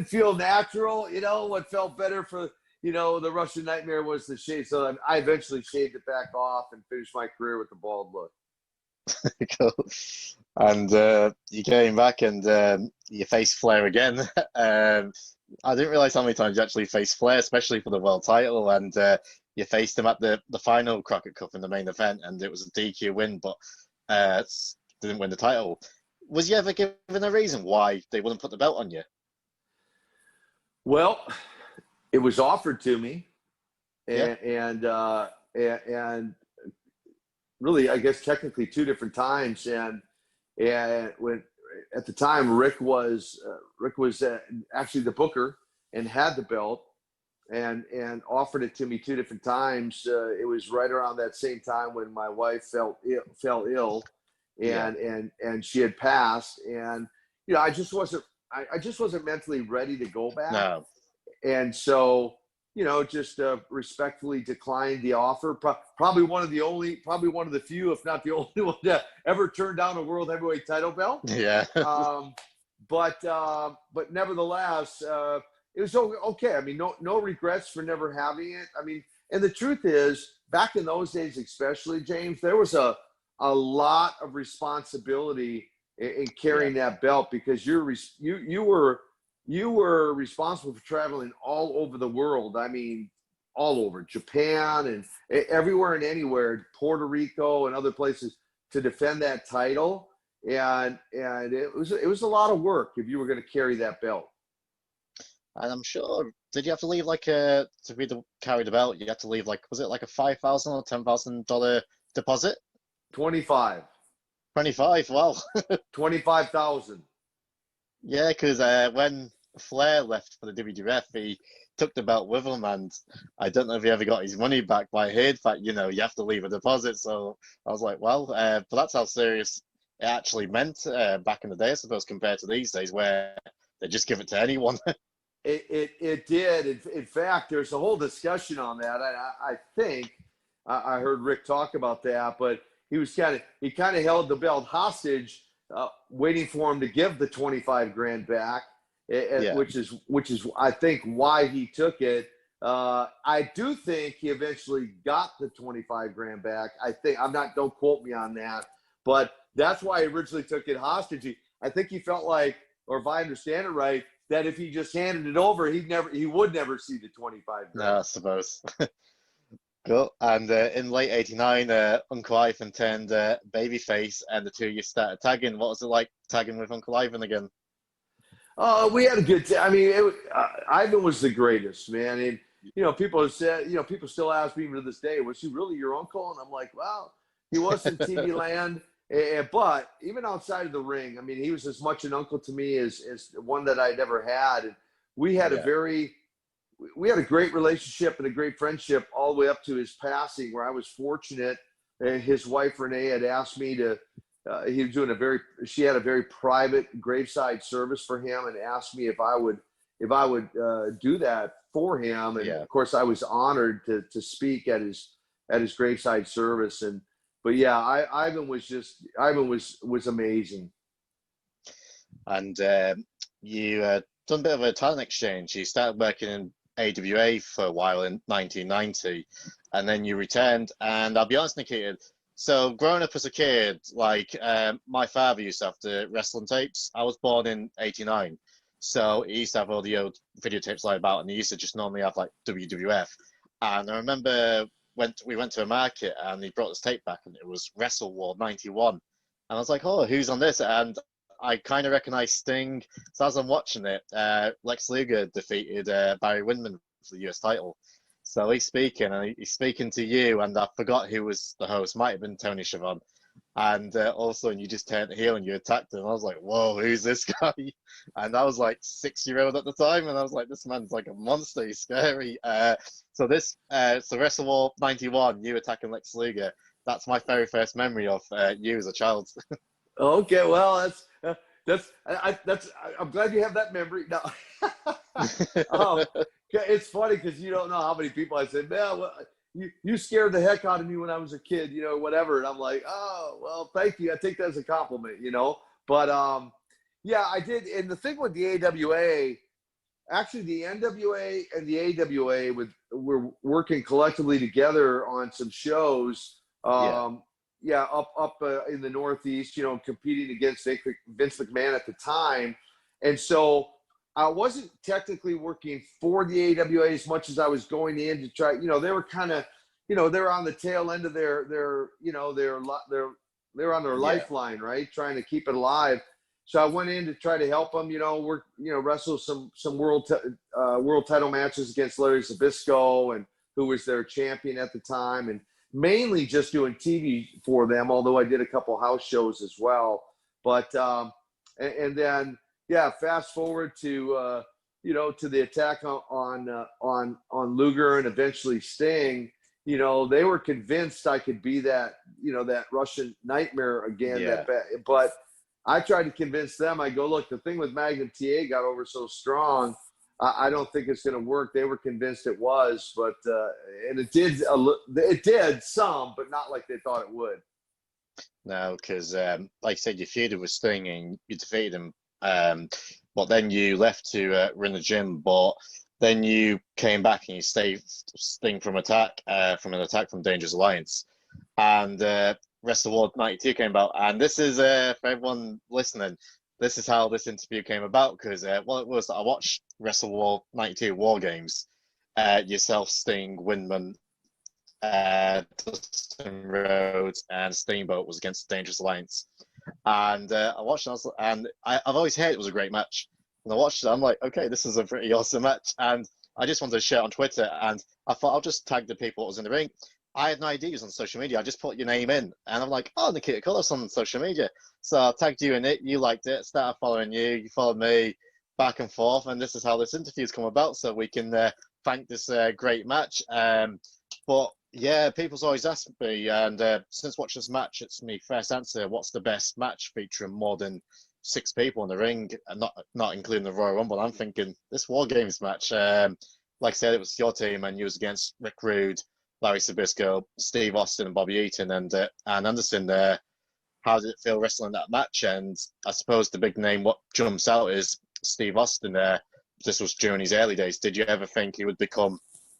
feel natural. What felt better for the Russian Nightmare was the shave. So I eventually shaved it back off and finished my career with the bald look. Cool. And you came back and you faced Flair again. I didn't realize how many times you actually faced Flair, especially for the world title. And you faced him at the final Crockett Cup in the main event, and it was a DQ win, but didn't win the title. Was you ever given a reason why they wouldn't put the belt on you? Well, it was offered to me, and really, I guess technically 2 different times. And when at the time, Rick was actually the booker and had the belt, and offered it to me 2 different times. It was right around that same time when my wife fell ill. And she had passed, and I just wasn't mentally ready to go back. No. And so just respectfully declined the offer. Probably one of the few, if not the only one, that ever turned down a world heavyweight title belt. Yeah. But nevertheless, it was okay. I mean, no regrets for never having it. I mean, and the truth is, back in those days, especially, James, there was a lot of responsibility in carrying that belt, because you were responsible for traveling all over the world. I mean, all over Japan and everywhere and anywhere, Puerto Rico and other places, to defend that title. And it was a lot of work if you were going to carry that belt. And I'm sure, did you have to leave to carry the belt? You had to leave was it like a $5,000 or $10,000 deposit? 25. 25. Wow. 25,000. Yeah, because when Flair left for the WWF, he took the belt with him, and I don't know if he ever got his money back. But I heard that you have to leave a deposit. So I was like, well, but that's how serious it actually meant back in the day, I suppose, compared to these days where they just give it to anyone. It did. In fact, there's a whole discussion on that. I think I heard Rick talk about that, but he kind of held the belt hostage, waiting for him to give the 25 grand back, which is I think why he took it. I do think he eventually got the 25 grand back. Don't quote me on that, but that's why he originally took it hostage. I think he felt like, or if I understand it right, that if he just handed it over, he would never see the 25 grand. No, I suppose. Cool. And in late '89, Uncle Ivan turned babyface, and the two of you started tagging. What was it like tagging with Uncle Ivan again? We had a good time. I mean, Ivan was the greatest, man. And, people have said, people still ask me even to this day, was he really your uncle? And I'm like, well, he was in TV land. But even outside of the ring, I mean, he was as much an uncle to me as one that I'd ever had. And we had we had a great relationship and a great friendship all the way up to his passing, where I was fortunate. His wife, Renee, had asked me to, he was doing she had a very private graveside service for him, and asked me if I would do that for him. And of course I was honored to speak at his graveside service. But yeah, Ivan was amazing. And you done a bit of a talent exchange. You started working in AWA for a while in 1990, and then you returned. And I'll be honest, Nikita, so growing up as a kid, like my father used to have the wrestling tapes. I was born in '89, so he used to have all the old videotapes like about, and he used to just normally have like WWF. And I remember we went to a market, and he brought this tape back, and it was Wrestle War '91. And I was like, oh, who's on this? And I kind of recognized Sting. So as I'm watching it, Lex Luger defeated Barry Windham for the US title. So he's speaking, and he's speaking to you, and I forgot who was the host. Might have been Tony Schiavone. And all of a sudden, you just turned heel and you attacked him. I was like, whoa, who's this guy? And I was like 6-year-old at the time, and I was like, this man's like a monster. He's scary. So Wrestle War '91, you attacking Lex Luger. That's my very first memory of you as a child. Okay, well, I'm glad you have that memory. No. It's funny because you don't know how many people I said, man, well, you scared the heck out of me when I was a kid, whatever. And I'm like, oh, well, thank you. I take that as a compliment, But yeah, I did. And the thing with the AWA, actually, the NWA and the AWA were working collectively together on some shows. Up in the Northeast, competing against Vince McMahon at the time. And so I wasn't technically working for the AWA as much as I was going in to try, they were kind of, they were on the tail end of they were on their lifeline, right? Trying to keep it alive. So I went in to try to help them, wrestle some world title matches against Larry Zbyszko, and who was their champion at the time, and mainly just doing TV for them, although I did a couple house shows as well. But and then fast forward to to the attack on Luger and eventually Sting. They were convinced I could be that that Russian nightmare again. But I tried to convince them. I go, look, the thing with Magnum TA got over so strong. I don't think it's going to work. They were convinced it was, but and it did. It did some, but not like they thought it would. No, because like I said, you feuded with Sting and you defeated him. But then you left to run the gym. But then you came back and you saved Sting from an attack from Dangerous Alliance, and Wrestle War '92 came about. And this is for everyone listening. This is how this interview came about, because what it was, I watched Wrestle War '92 War Games. Yourself, Sting, Windman, Dusty Rhodes, and Steamboat was against Dangerous Alliance. And I watched it, and I've always heard it was a great match. And I watched it, I'm like, okay, this is a pretty awesome match. And I just wanted to share it on Twitter, and I thought I'll just tag the people that was in the ring. I had no idea he was on social media. I just put your name in, and I'm like, oh, Nikita Koloff's on social media. So I tagged you in it. You liked it. Started following you. You followed me, back and forth. And this is how this interview's come about, so we can thank this great match. But yeah, people's always asked me, and since watching this match, it's my first answer. What's the best match featuring more than 6 people in the ring, and not including the Royal Rumble? I'm thinking this War Games match. Like I said, it was your team, and you was against Rick Rude, Larry Zbyszko, Steve Austin, and Bobby Eaton, and Anderson. How did it feel wrestling that match? And I suppose the big name, what jumps out is Steve Austin. This was during his early days. Did you ever think he would become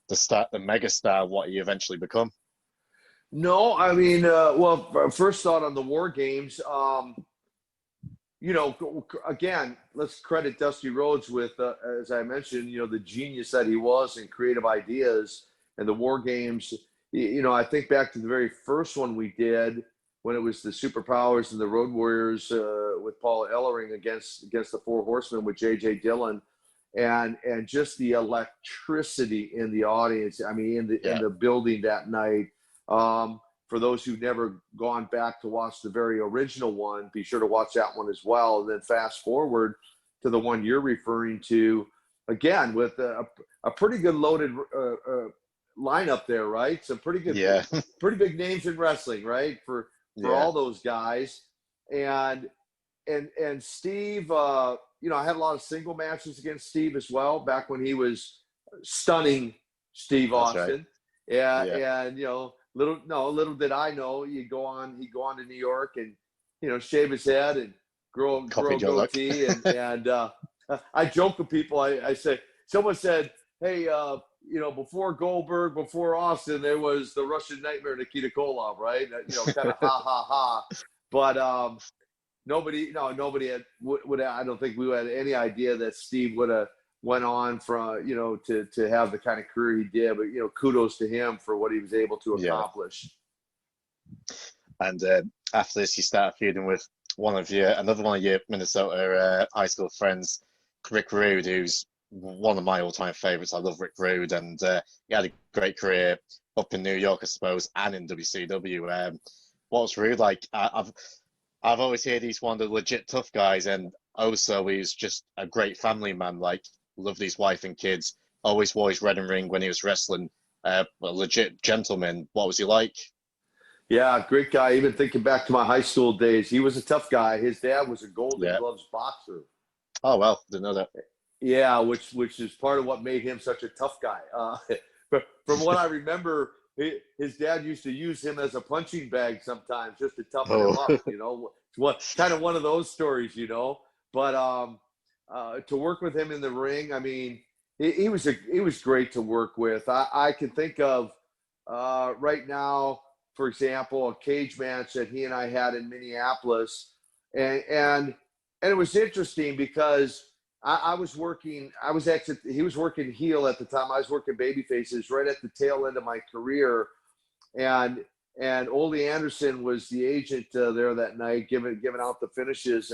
the mega star what you eventually become? No, I mean, well, first thought on the War Games. You know, again, let's credit Dusty Rhodes with, as I mentioned, you know, the genius that he was and creative ideas and the War Games. You know, I think back to the very first one we did when it was the Superpowers and the Road Warriors with Paul Ellering against the Four Horsemen with J.J. Dillon, and just the electricity in the audience. I mean, in the building that night. For those who've never gone back to watch the very original one, be sure to watch that one as well. And then fast forward to the one you're referring to, again, with a pretty good loaded lineup there, right? Some pretty good, pretty big names in wrestling, right? For all those guys. And Steve, you know, I had a lot of single matches against Steve as well, back when he was stunning Steve Austin. Right. And you know, little did I know he'd go on to New York and, you know, shave his head and grow a goatee. and I joke with people. I say, someone said, hey, you know, before Goldberg, before Austin, there was the Russian Nightmare, Nikita Koloff, right? You know, kind of ha ha ha. But nobody had would I don't think we had any idea that Steve would have went on from, you know, to have the kind of career he did. But, you know, kudos to him for what he was able to accomplish. And after this, you start feuding with another one of your Minnesota high school friends, Rick Rude, who's one of my all-time favorites. I love Rick Rude, and he had a great career up in New York, I suppose, and in WCW. What was Rude like? I've always heard he's one of the legit tough guys, and also he's just a great family man. Like, loved his wife and kids. Always wore his red and ring when he was wrestling. A legit gentleman. What was he like? Yeah, great guy. Even thinking back to my high school days, he was a tough guy. His dad was a Golden Gloves boxer. Oh, well, didn't know that. Yeah, which is part of what made him such a tough guy. From what I remember, his dad used to use him as a punching bag sometimes just to toughen him up. You know, kind of one of those stories, you know. But to work with him in the ring, I mean, he was great to work with. I can think of right now, for example, a cage match that he and I had in Minneapolis, and it was interesting because he was working heel at the time. I was working baby faces right at the tail end of my career, and Ole Anderson was the agent there that night, giving out the finishes,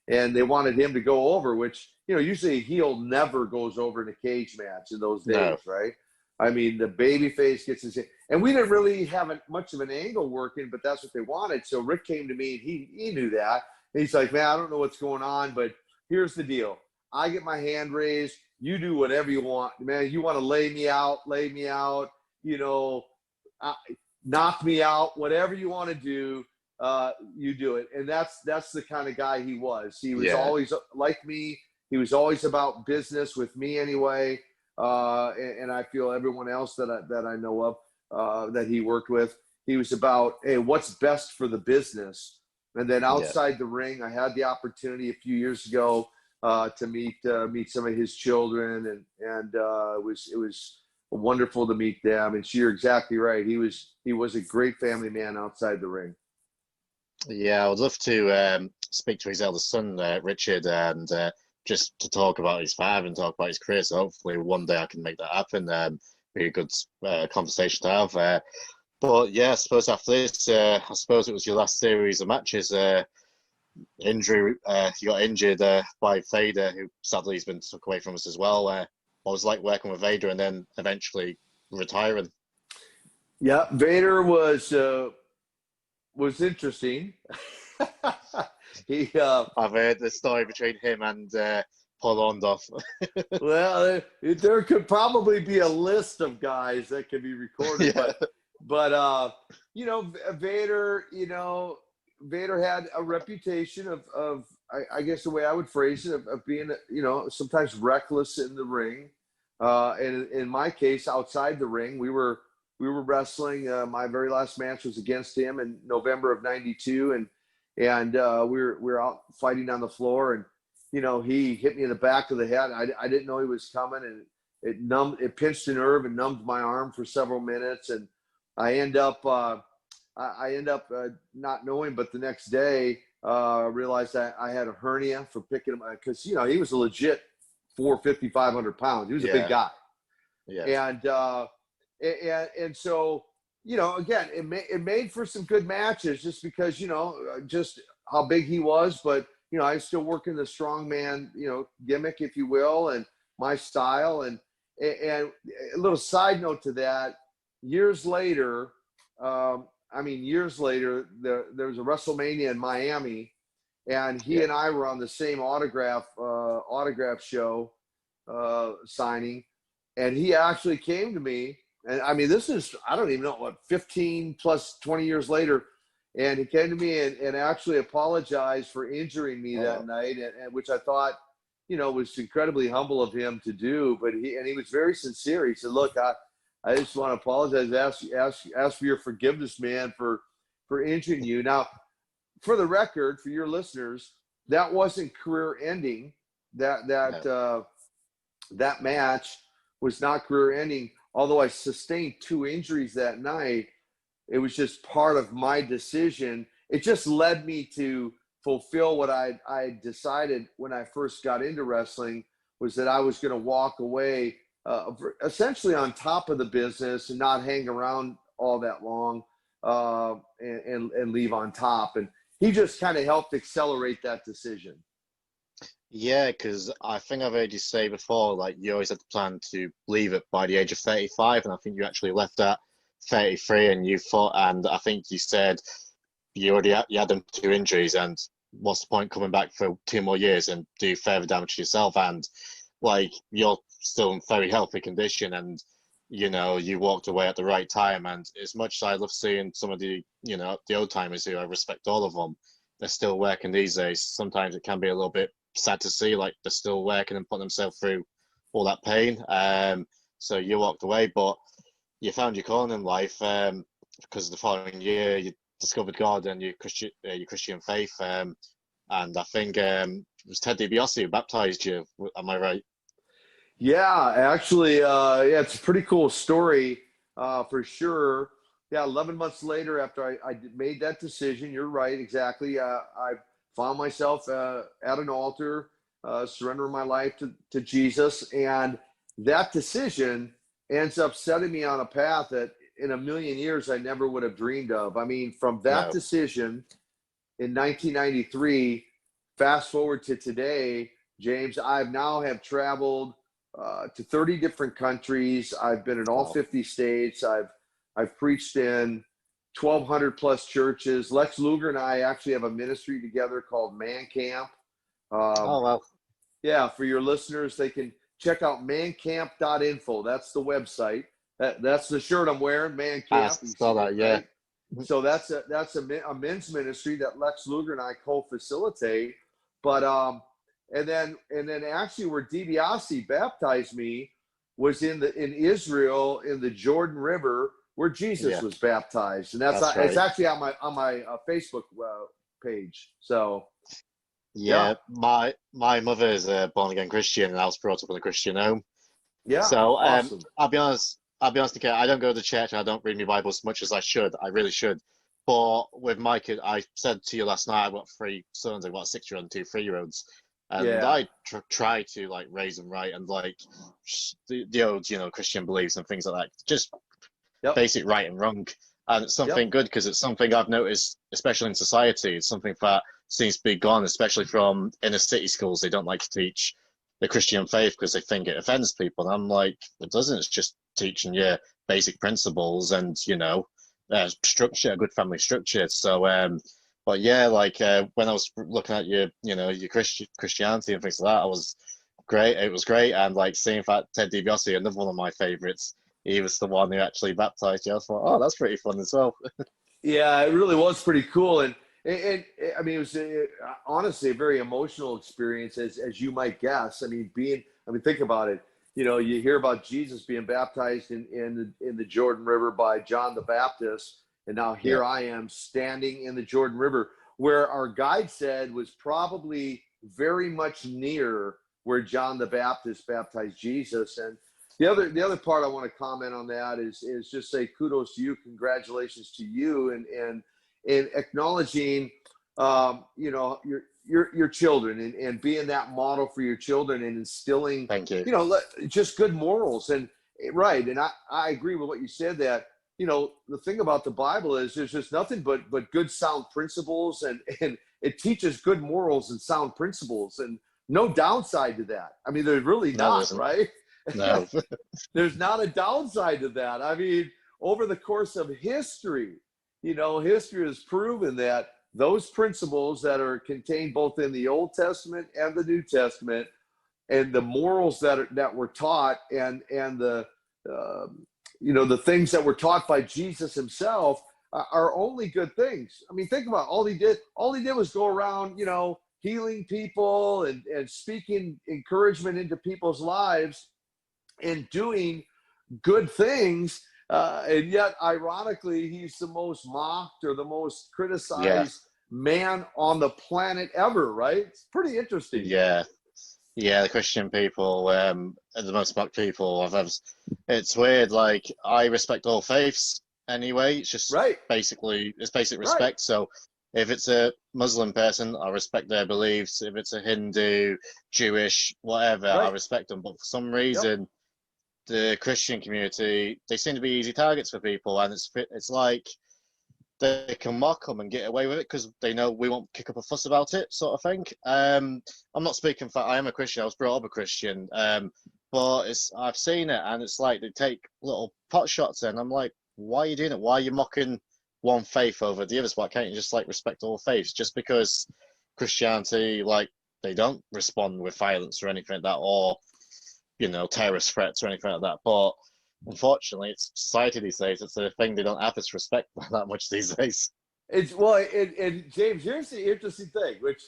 and they wanted him to go over, which, you know, usually a heel never goes over in a cage match in those days, right? I mean, the baby face gets his, and we didn't really have much of an angle working, but that's what they wanted. So Rick came to me, and he knew that. And he's like, man, I don't know what's going on, but here's the deal. I get my hand raised. You do whatever you want, man. You want to lay me out, you know, knock me out, whatever you want to do, you do it. And that's the kind of guy he was. He was always like me. He was always about business with me anyway. And I feel everyone else that I know of that he worked with, he was about, hey, what's best for the business. And then outside the ring, I had the opportunity a few years ago to meet some of his children, and it was wonderful to meet them. And you're exactly right. He was a great family man outside the ring. Yeah, I would love to speak to his eldest son, Richard, and just to talk about his father and talk about his career. So hopefully one day I can make that happen. Be a good conversation to have. But yeah, I suppose after this, I suppose it was your last series of matches. Injury, you got injured by Vader, who sadly has been took away from us as well. What was it like working with Vader and then eventually retiring? Yeah, Vader was interesting. I've heard the story between him and Paul Orndorff. Well, there could probably be a list of guys that could be recorded, but you know, Vader, Vader had a reputation of I guess the way I would phrase it, of being, you know, sometimes reckless in the ring. And in my case, outside the ring, we were wrestling. My very last match was against him in November of '92, and we were out fighting on the floor, and, you know, he hit me in the back of the head. I didn't know he was coming, it pinched a nerve and numbed my arm for several minutes. And I end up not knowing, but the next day, realized that I had a hernia for picking him, because, he was a legit 450, 500 pounds. He was a big guy. Yeah. And so, again, it made for some good matches just because, just how big he was. But, I was still working the strongman, gimmick, if you will, and my style. And a little side note to that, years later, there was a WrestleMania in Miami, and he and I were on the same autograph show signing. And he actually came to me, and this is, I don't even know, what, 15 plus 20 years later. And he came to me and actually apologized for injuring me that night, and which I thought, was incredibly humble of him to do. But he was very sincere. He said, "Look, I just want to apologize, ask for your forgiveness, man, for injuring you." Now, for the record, for your listeners, that wasn't career ending. That match was not career ending. Although I sustained 2 injuries that night, it was just part of my decision. It just led me to fulfill what I decided when I first got into wrestling, was that I was going to walk away essentially on top of the business and not hang around all that long, and leave on top. And he just kind of helped accelerate that decision. Yeah, because I think I've heard you say before, like, you always had the plan to leave it by the age of 35, and I think you actually left at 33, and you thought, and I think you said you had them 2 injuries, and what's the point coming back for 2 more years and do further damage to yourself? And like, you're still in very healthy condition, and you walked away at the right time. And as much as I love seeing some of the the old timers, who I respect all of them, they're still working these days. Sometimes it can be a little bit sad to see, like, they're still working and putting themselves through all that pain. So you walked away, but you found your calling in life, because the following year you discovered God and your Christian faith. And I think it was Ted DiBiase who baptized you. Am I right? Yeah, actually, it's a pretty cool story, for sure. Yeah, 11 months later, after I made that decision, you're right, exactly. I found myself at an altar, surrendering my life to Jesus. And that decision ends up setting me on a path that in a million years I never would have dreamed of. From that decision in 1993, fast forward to today, James, I now have traveled to 30 different countries. I've been in all 50 states. I've preached in 1,200 plus churches. Lex Luger and I actually have a ministry together called Man Camp. Yeah, for your listeners, they can check out mancamp.info. That's the website. That's the shirt I'm wearing, Man Camp. I saw that, yeah. Right? So that's a men's ministry that Lex Luger and I co-facilitate. But and then actually where DiBiase baptized me was in Israel, in the Jordan River, where Jesus was baptized, and that's right. It's actually on my Facebook page. So my mother is a born again Christian, and I was brought up in a Christian home. Yeah. So awesome. I'll be honest, Nikita, I don't go to the church, and I don't read my Bible as much as I should. I really should. But with my kid, I said to you last night, I've got 3 sons. I've got a 6-year-old and 2 3-year-olds. And I try to like raise them right, and like the old Christian beliefs and things like that, just basic right and wrong. And it's something good, because it's something I've noticed, especially in society. It's something that seems to be gone, especially from inner city schools. They don't like to teach the Christian faith because they think it offends people. And I'm like, it doesn't. It's just teaching you basic principles and structure, a good family structure. So but yeah, like when I was looking at your Christianity and things like that, I was great. It was great. And like seeing that Ted DiBiase, another one of my favorites, he was the one who actually baptized you. I thought, oh, that's pretty fun as well. Yeah, it really was pretty cool. And it was honestly a very emotional experience, as you might guess. Think about it. You hear about Jesus being baptized in the Jordan River by John the Baptist, and now here I am standing in the Jordan River, where our guide said was probably very much near where John the Baptist baptized Jesus. And The other part I want to comment on that is just say kudos to you, congratulations to you, and acknowledging, you know, your children and being that model for your children and instilling, Thank you. you know, just good morals. And right, and I agree with what you said, that, you know, the thing about the Bible is there's just nothing but good sound principles, and it teaches good morals and sound principles, and no downside to that. I mean, there's really not, right? No. There's not a downside to that. I mean, over the course of history, you know, history has proven that those principles that are contained both in the Old Testament and the New Testament, and the morals that were taught, and the you know, the things that were taught by Jesus himself are only good things. I mean, think about it. All he did was go around, you know, healing people and speaking encouragement into people's lives and doing good things, and yet ironically he's the most mocked or the most criticized man on the planet ever, right? It's pretty interesting. The Christian people are the most mocked people I've ever. It's weird. Like, I respect all faiths anyway. It's just basic respect. So if it's a Muslim person, I respect their beliefs. If it's a Hindu, Jewish, whatever, I respect them. But for some reason, the Christian community, they seem to be easy targets for people, and it's like they can mock them and get away with it because they know we won't kick up a fuss about it, sort of thing. I'm not speaking for, I am a Christian, I was brought up a Christian, but I've seen it, and it's like they take little pot shots, and I'm like, why are you doing it? Why are you mocking one faith over the others? Why can't you just like respect all faiths? Just because Christianity, like, they don't respond with violence or anything like that, or, you know, terrorist threats or anything like that. But unfortunately, it's society these days. It's a thing they don't have us respect that much these days. And James, here's the interesting thing, which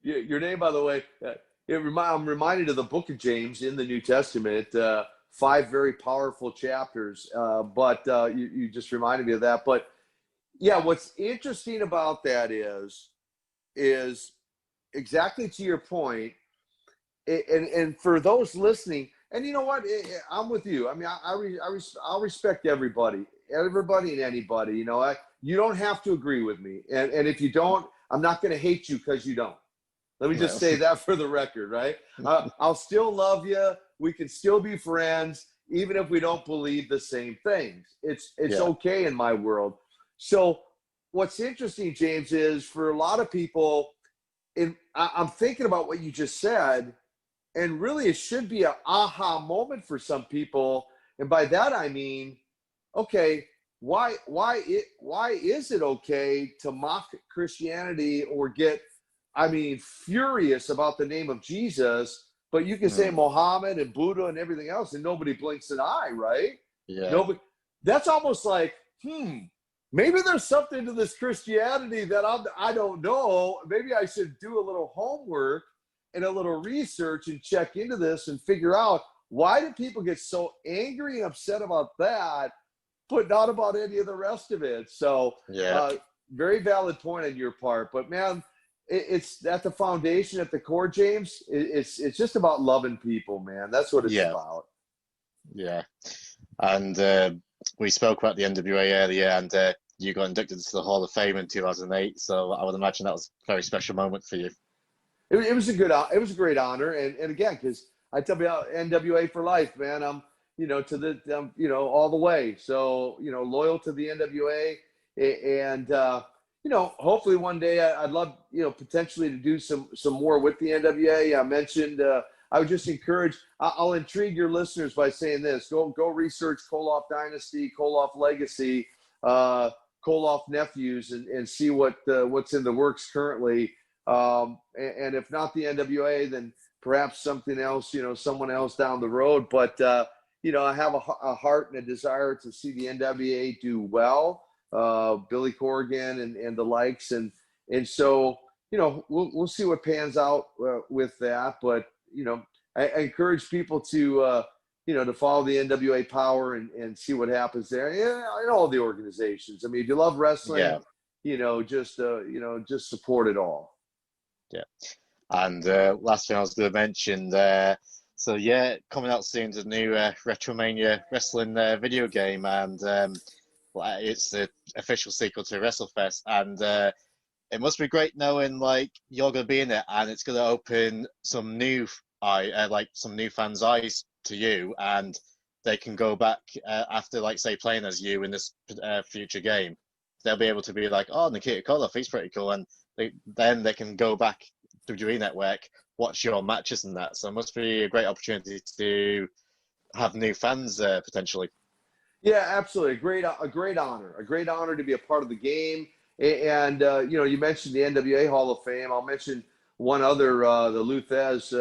your name, by the way, I'm reminded of the book of James in the New Testament, 5 very powerful chapters. But you just reminded me of that. But yeah, what's interesting about that is exactly to your point. And for those listening, and you know what, I'm with you. I mean, I'll respect everybody and anybody. You know, you don't have to agree with me, and if you don't, I'm not going to hate you because you don't. Let me just say that for the record, right? I'll still love you. We can still be friends, even if we don't believe the same things. It's okay in my world. So what's interesting, James, is for a lot of people, I'm thinking about what you just said. And really, it should be an aha moment for some people. And by that, I mean, okay, why is it okay to mock Christianity or get, I mean, furious about the name of Jesus, but you can say Muhammad and Buddha and everything else, and nobody blinks an eye, right? Yeah. Nobody. That's almost like, maybe there's something to this Christianity that I don't know. Maybe I should do a little homework and a little research and check into this and figure out, why do people get so angry and upset about that, but not about any of the rest of it? So very valid point on your part. But man, it's at the foundation, at the core, James, it's just about loving people, man. That's what it's about. Yeah. And we spoke about the NWA earlier, and you got inducted into the Hall of Fame in 2008. So I would imagine that was a very special moment for you. It was a great honor, and again, because I tell you, NWA for life, man. I'm, you know, you know, all the way. So, you know, loyal to the NWA, and you know, hopefully one day I'd love, you know, potentially to do some more with the NWA. I mentioned I would just encourage. I'll intrigue your listeners by saying this: go research Koloff Dynasty, Koloff Legacy, Koloff Nephews, and see what's in the works currently. And if not the NWA, then perhaps something else, you know, someone else down the road. But, you know, I have a heart and a desire to see the NWA do well, Billy Corgan and the likes. And so, you know, we'll see what pans out with that. But, you know, I encourage people to, you know, to follow the NWA power and see what happens there. In all the organizations. I mean, if you love wrestling, you know, just support it all. Yeah. And last thing I was going to mention, So yeah, coming out soon is a new Retromania wrestling video game, and it's the official sequel to WrestleFest, and it must be great knowing like you're going to be in it, and it's going to open some new some new fans' eyes to you, and they can go back after, like, say, playing as you in this future game. They'll be able to be like, oh, Nikita Koloff, he's pretty cool, and then they can go back to WWE Network, watch your matches and that. So it must be a great opportunity to have new fans potentially. Yeah, absolutely. A great honor to be a part of the game. And you mentioned the NWA Hall of Fame. I'll mention one other, the Luthez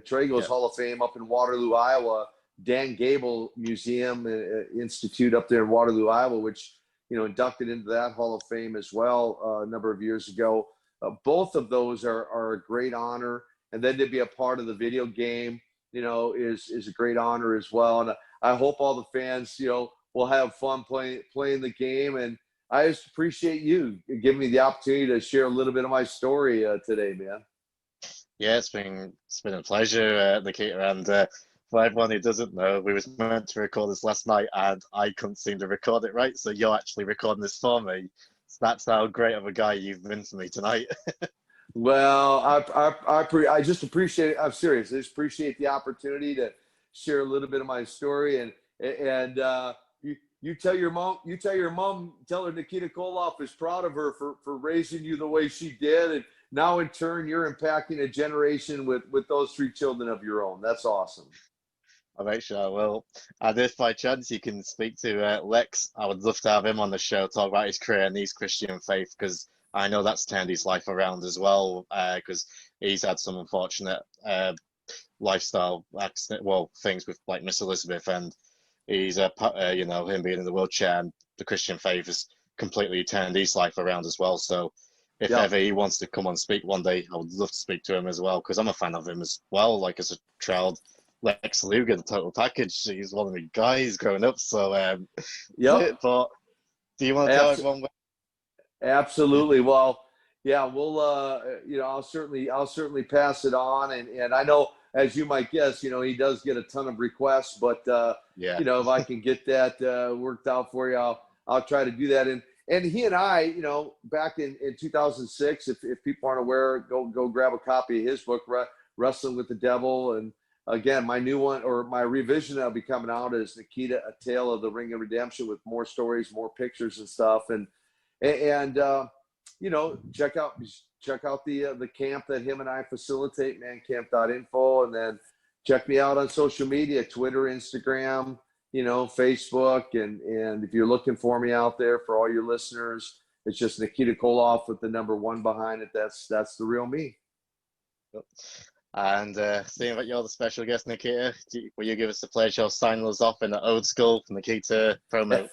Tragos Hall of Fame up in Waterloo, Iowa. Dan Gable Museum Institute up there in Waterloo, Iowa, which inducted into that Hall of Fame as well a number of years ago. Both of those are a great honor, and then to be a part of the video game, is a great honor as well. And I hope all the fans, will have fun playing the game. And I just appreciate you giving me the opportunity to share a little bit of my story today, man. Yeah, it's been a pleasure, Nikita. And for everyone who doesn't know, we was meant to record this last night, and I couldn't seem to record it right. So you're actually recording this for me. So that's how great of a guy you've been to me tonight. Well, I just appreciate it. I'm serious. I just appreciate the opportunity to share a little bit of my story, and you tell your mom, tell her Nikita Koloff is proud of her for raising you the way she did, and now in turn you're impacting a generation with those 3 children of your own. That's awesome. I'll make sure I will. And if by chance you can speak to Lex, I would love to have him on the show, talk about his career and his Christian faith, because I know that's turned his life around as well, because he's had some unfortunate lifestyle things with like Miss Elizabeth, and he's him being in the wheelchair, and the Christian faith has completely turned his life around as well. So if ever he wants to come on speak one day, I would love to speak to him as well, because I'm a fan of him as well. Like, as a child, Lex Luger, the total package. He's one of the guys growing up. So but do you want to tell everyone? Absolutely. Well, yeah, we'll I'll certainly pass it on, and I know, as you might guess, he does get a ton of requests, but if I can get that worked out for you, I'll try to do that. And he and I, back in 2006, if people aren't aware, go grab a copy of his book, Wrestling with the Devil. And again, my new one, or my revision that'll be coming out, is Nikita, A Tale of the Ring of Redemption, with more stories, more pictures and stuff. And check out the camp that him and I facilitate, mancamp.info, and then check me out on social media, Twitter, Instagram, Facebook, and if you're looking for me out there, for all your listeners, it's just Nikita Koloff with the number 1 behind it. That's the real me. And seeing that you're the special guest, Nikita, will you give us the pleasure of signing us off in the old school Nikita promo?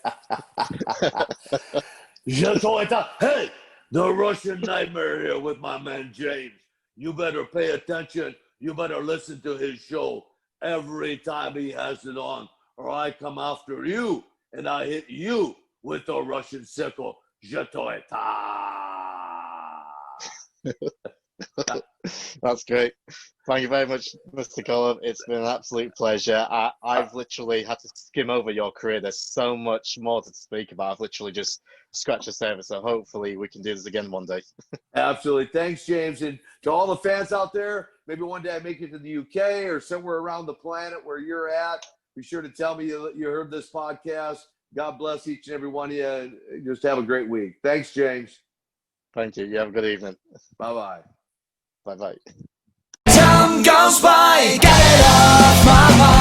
Hey, the Russian Nightmare here with my man James. You better pay attention. You better listen to his show every time he has it on, or I come after you and I hit you with the Russian sickle. That's great. Thank you very much, Mr. Koloff. It's been an absolute pleasure. I've literally had to skim over your career. There's so much more to speak about. I've literally just scratched the surface, so hopefully we can do this again one day. Absolutely. Thanks, James. And to all the fans out there, maybe one day I make it to the UK or somewhere around the planet where you're at. Be sure to tell me you heard this podcast. God bless each and every one of you. And just have a great week. Thanks, James. Thank you. You have a good evening. Bye-bye. Bye-bye. Time goes by, get it off my mind.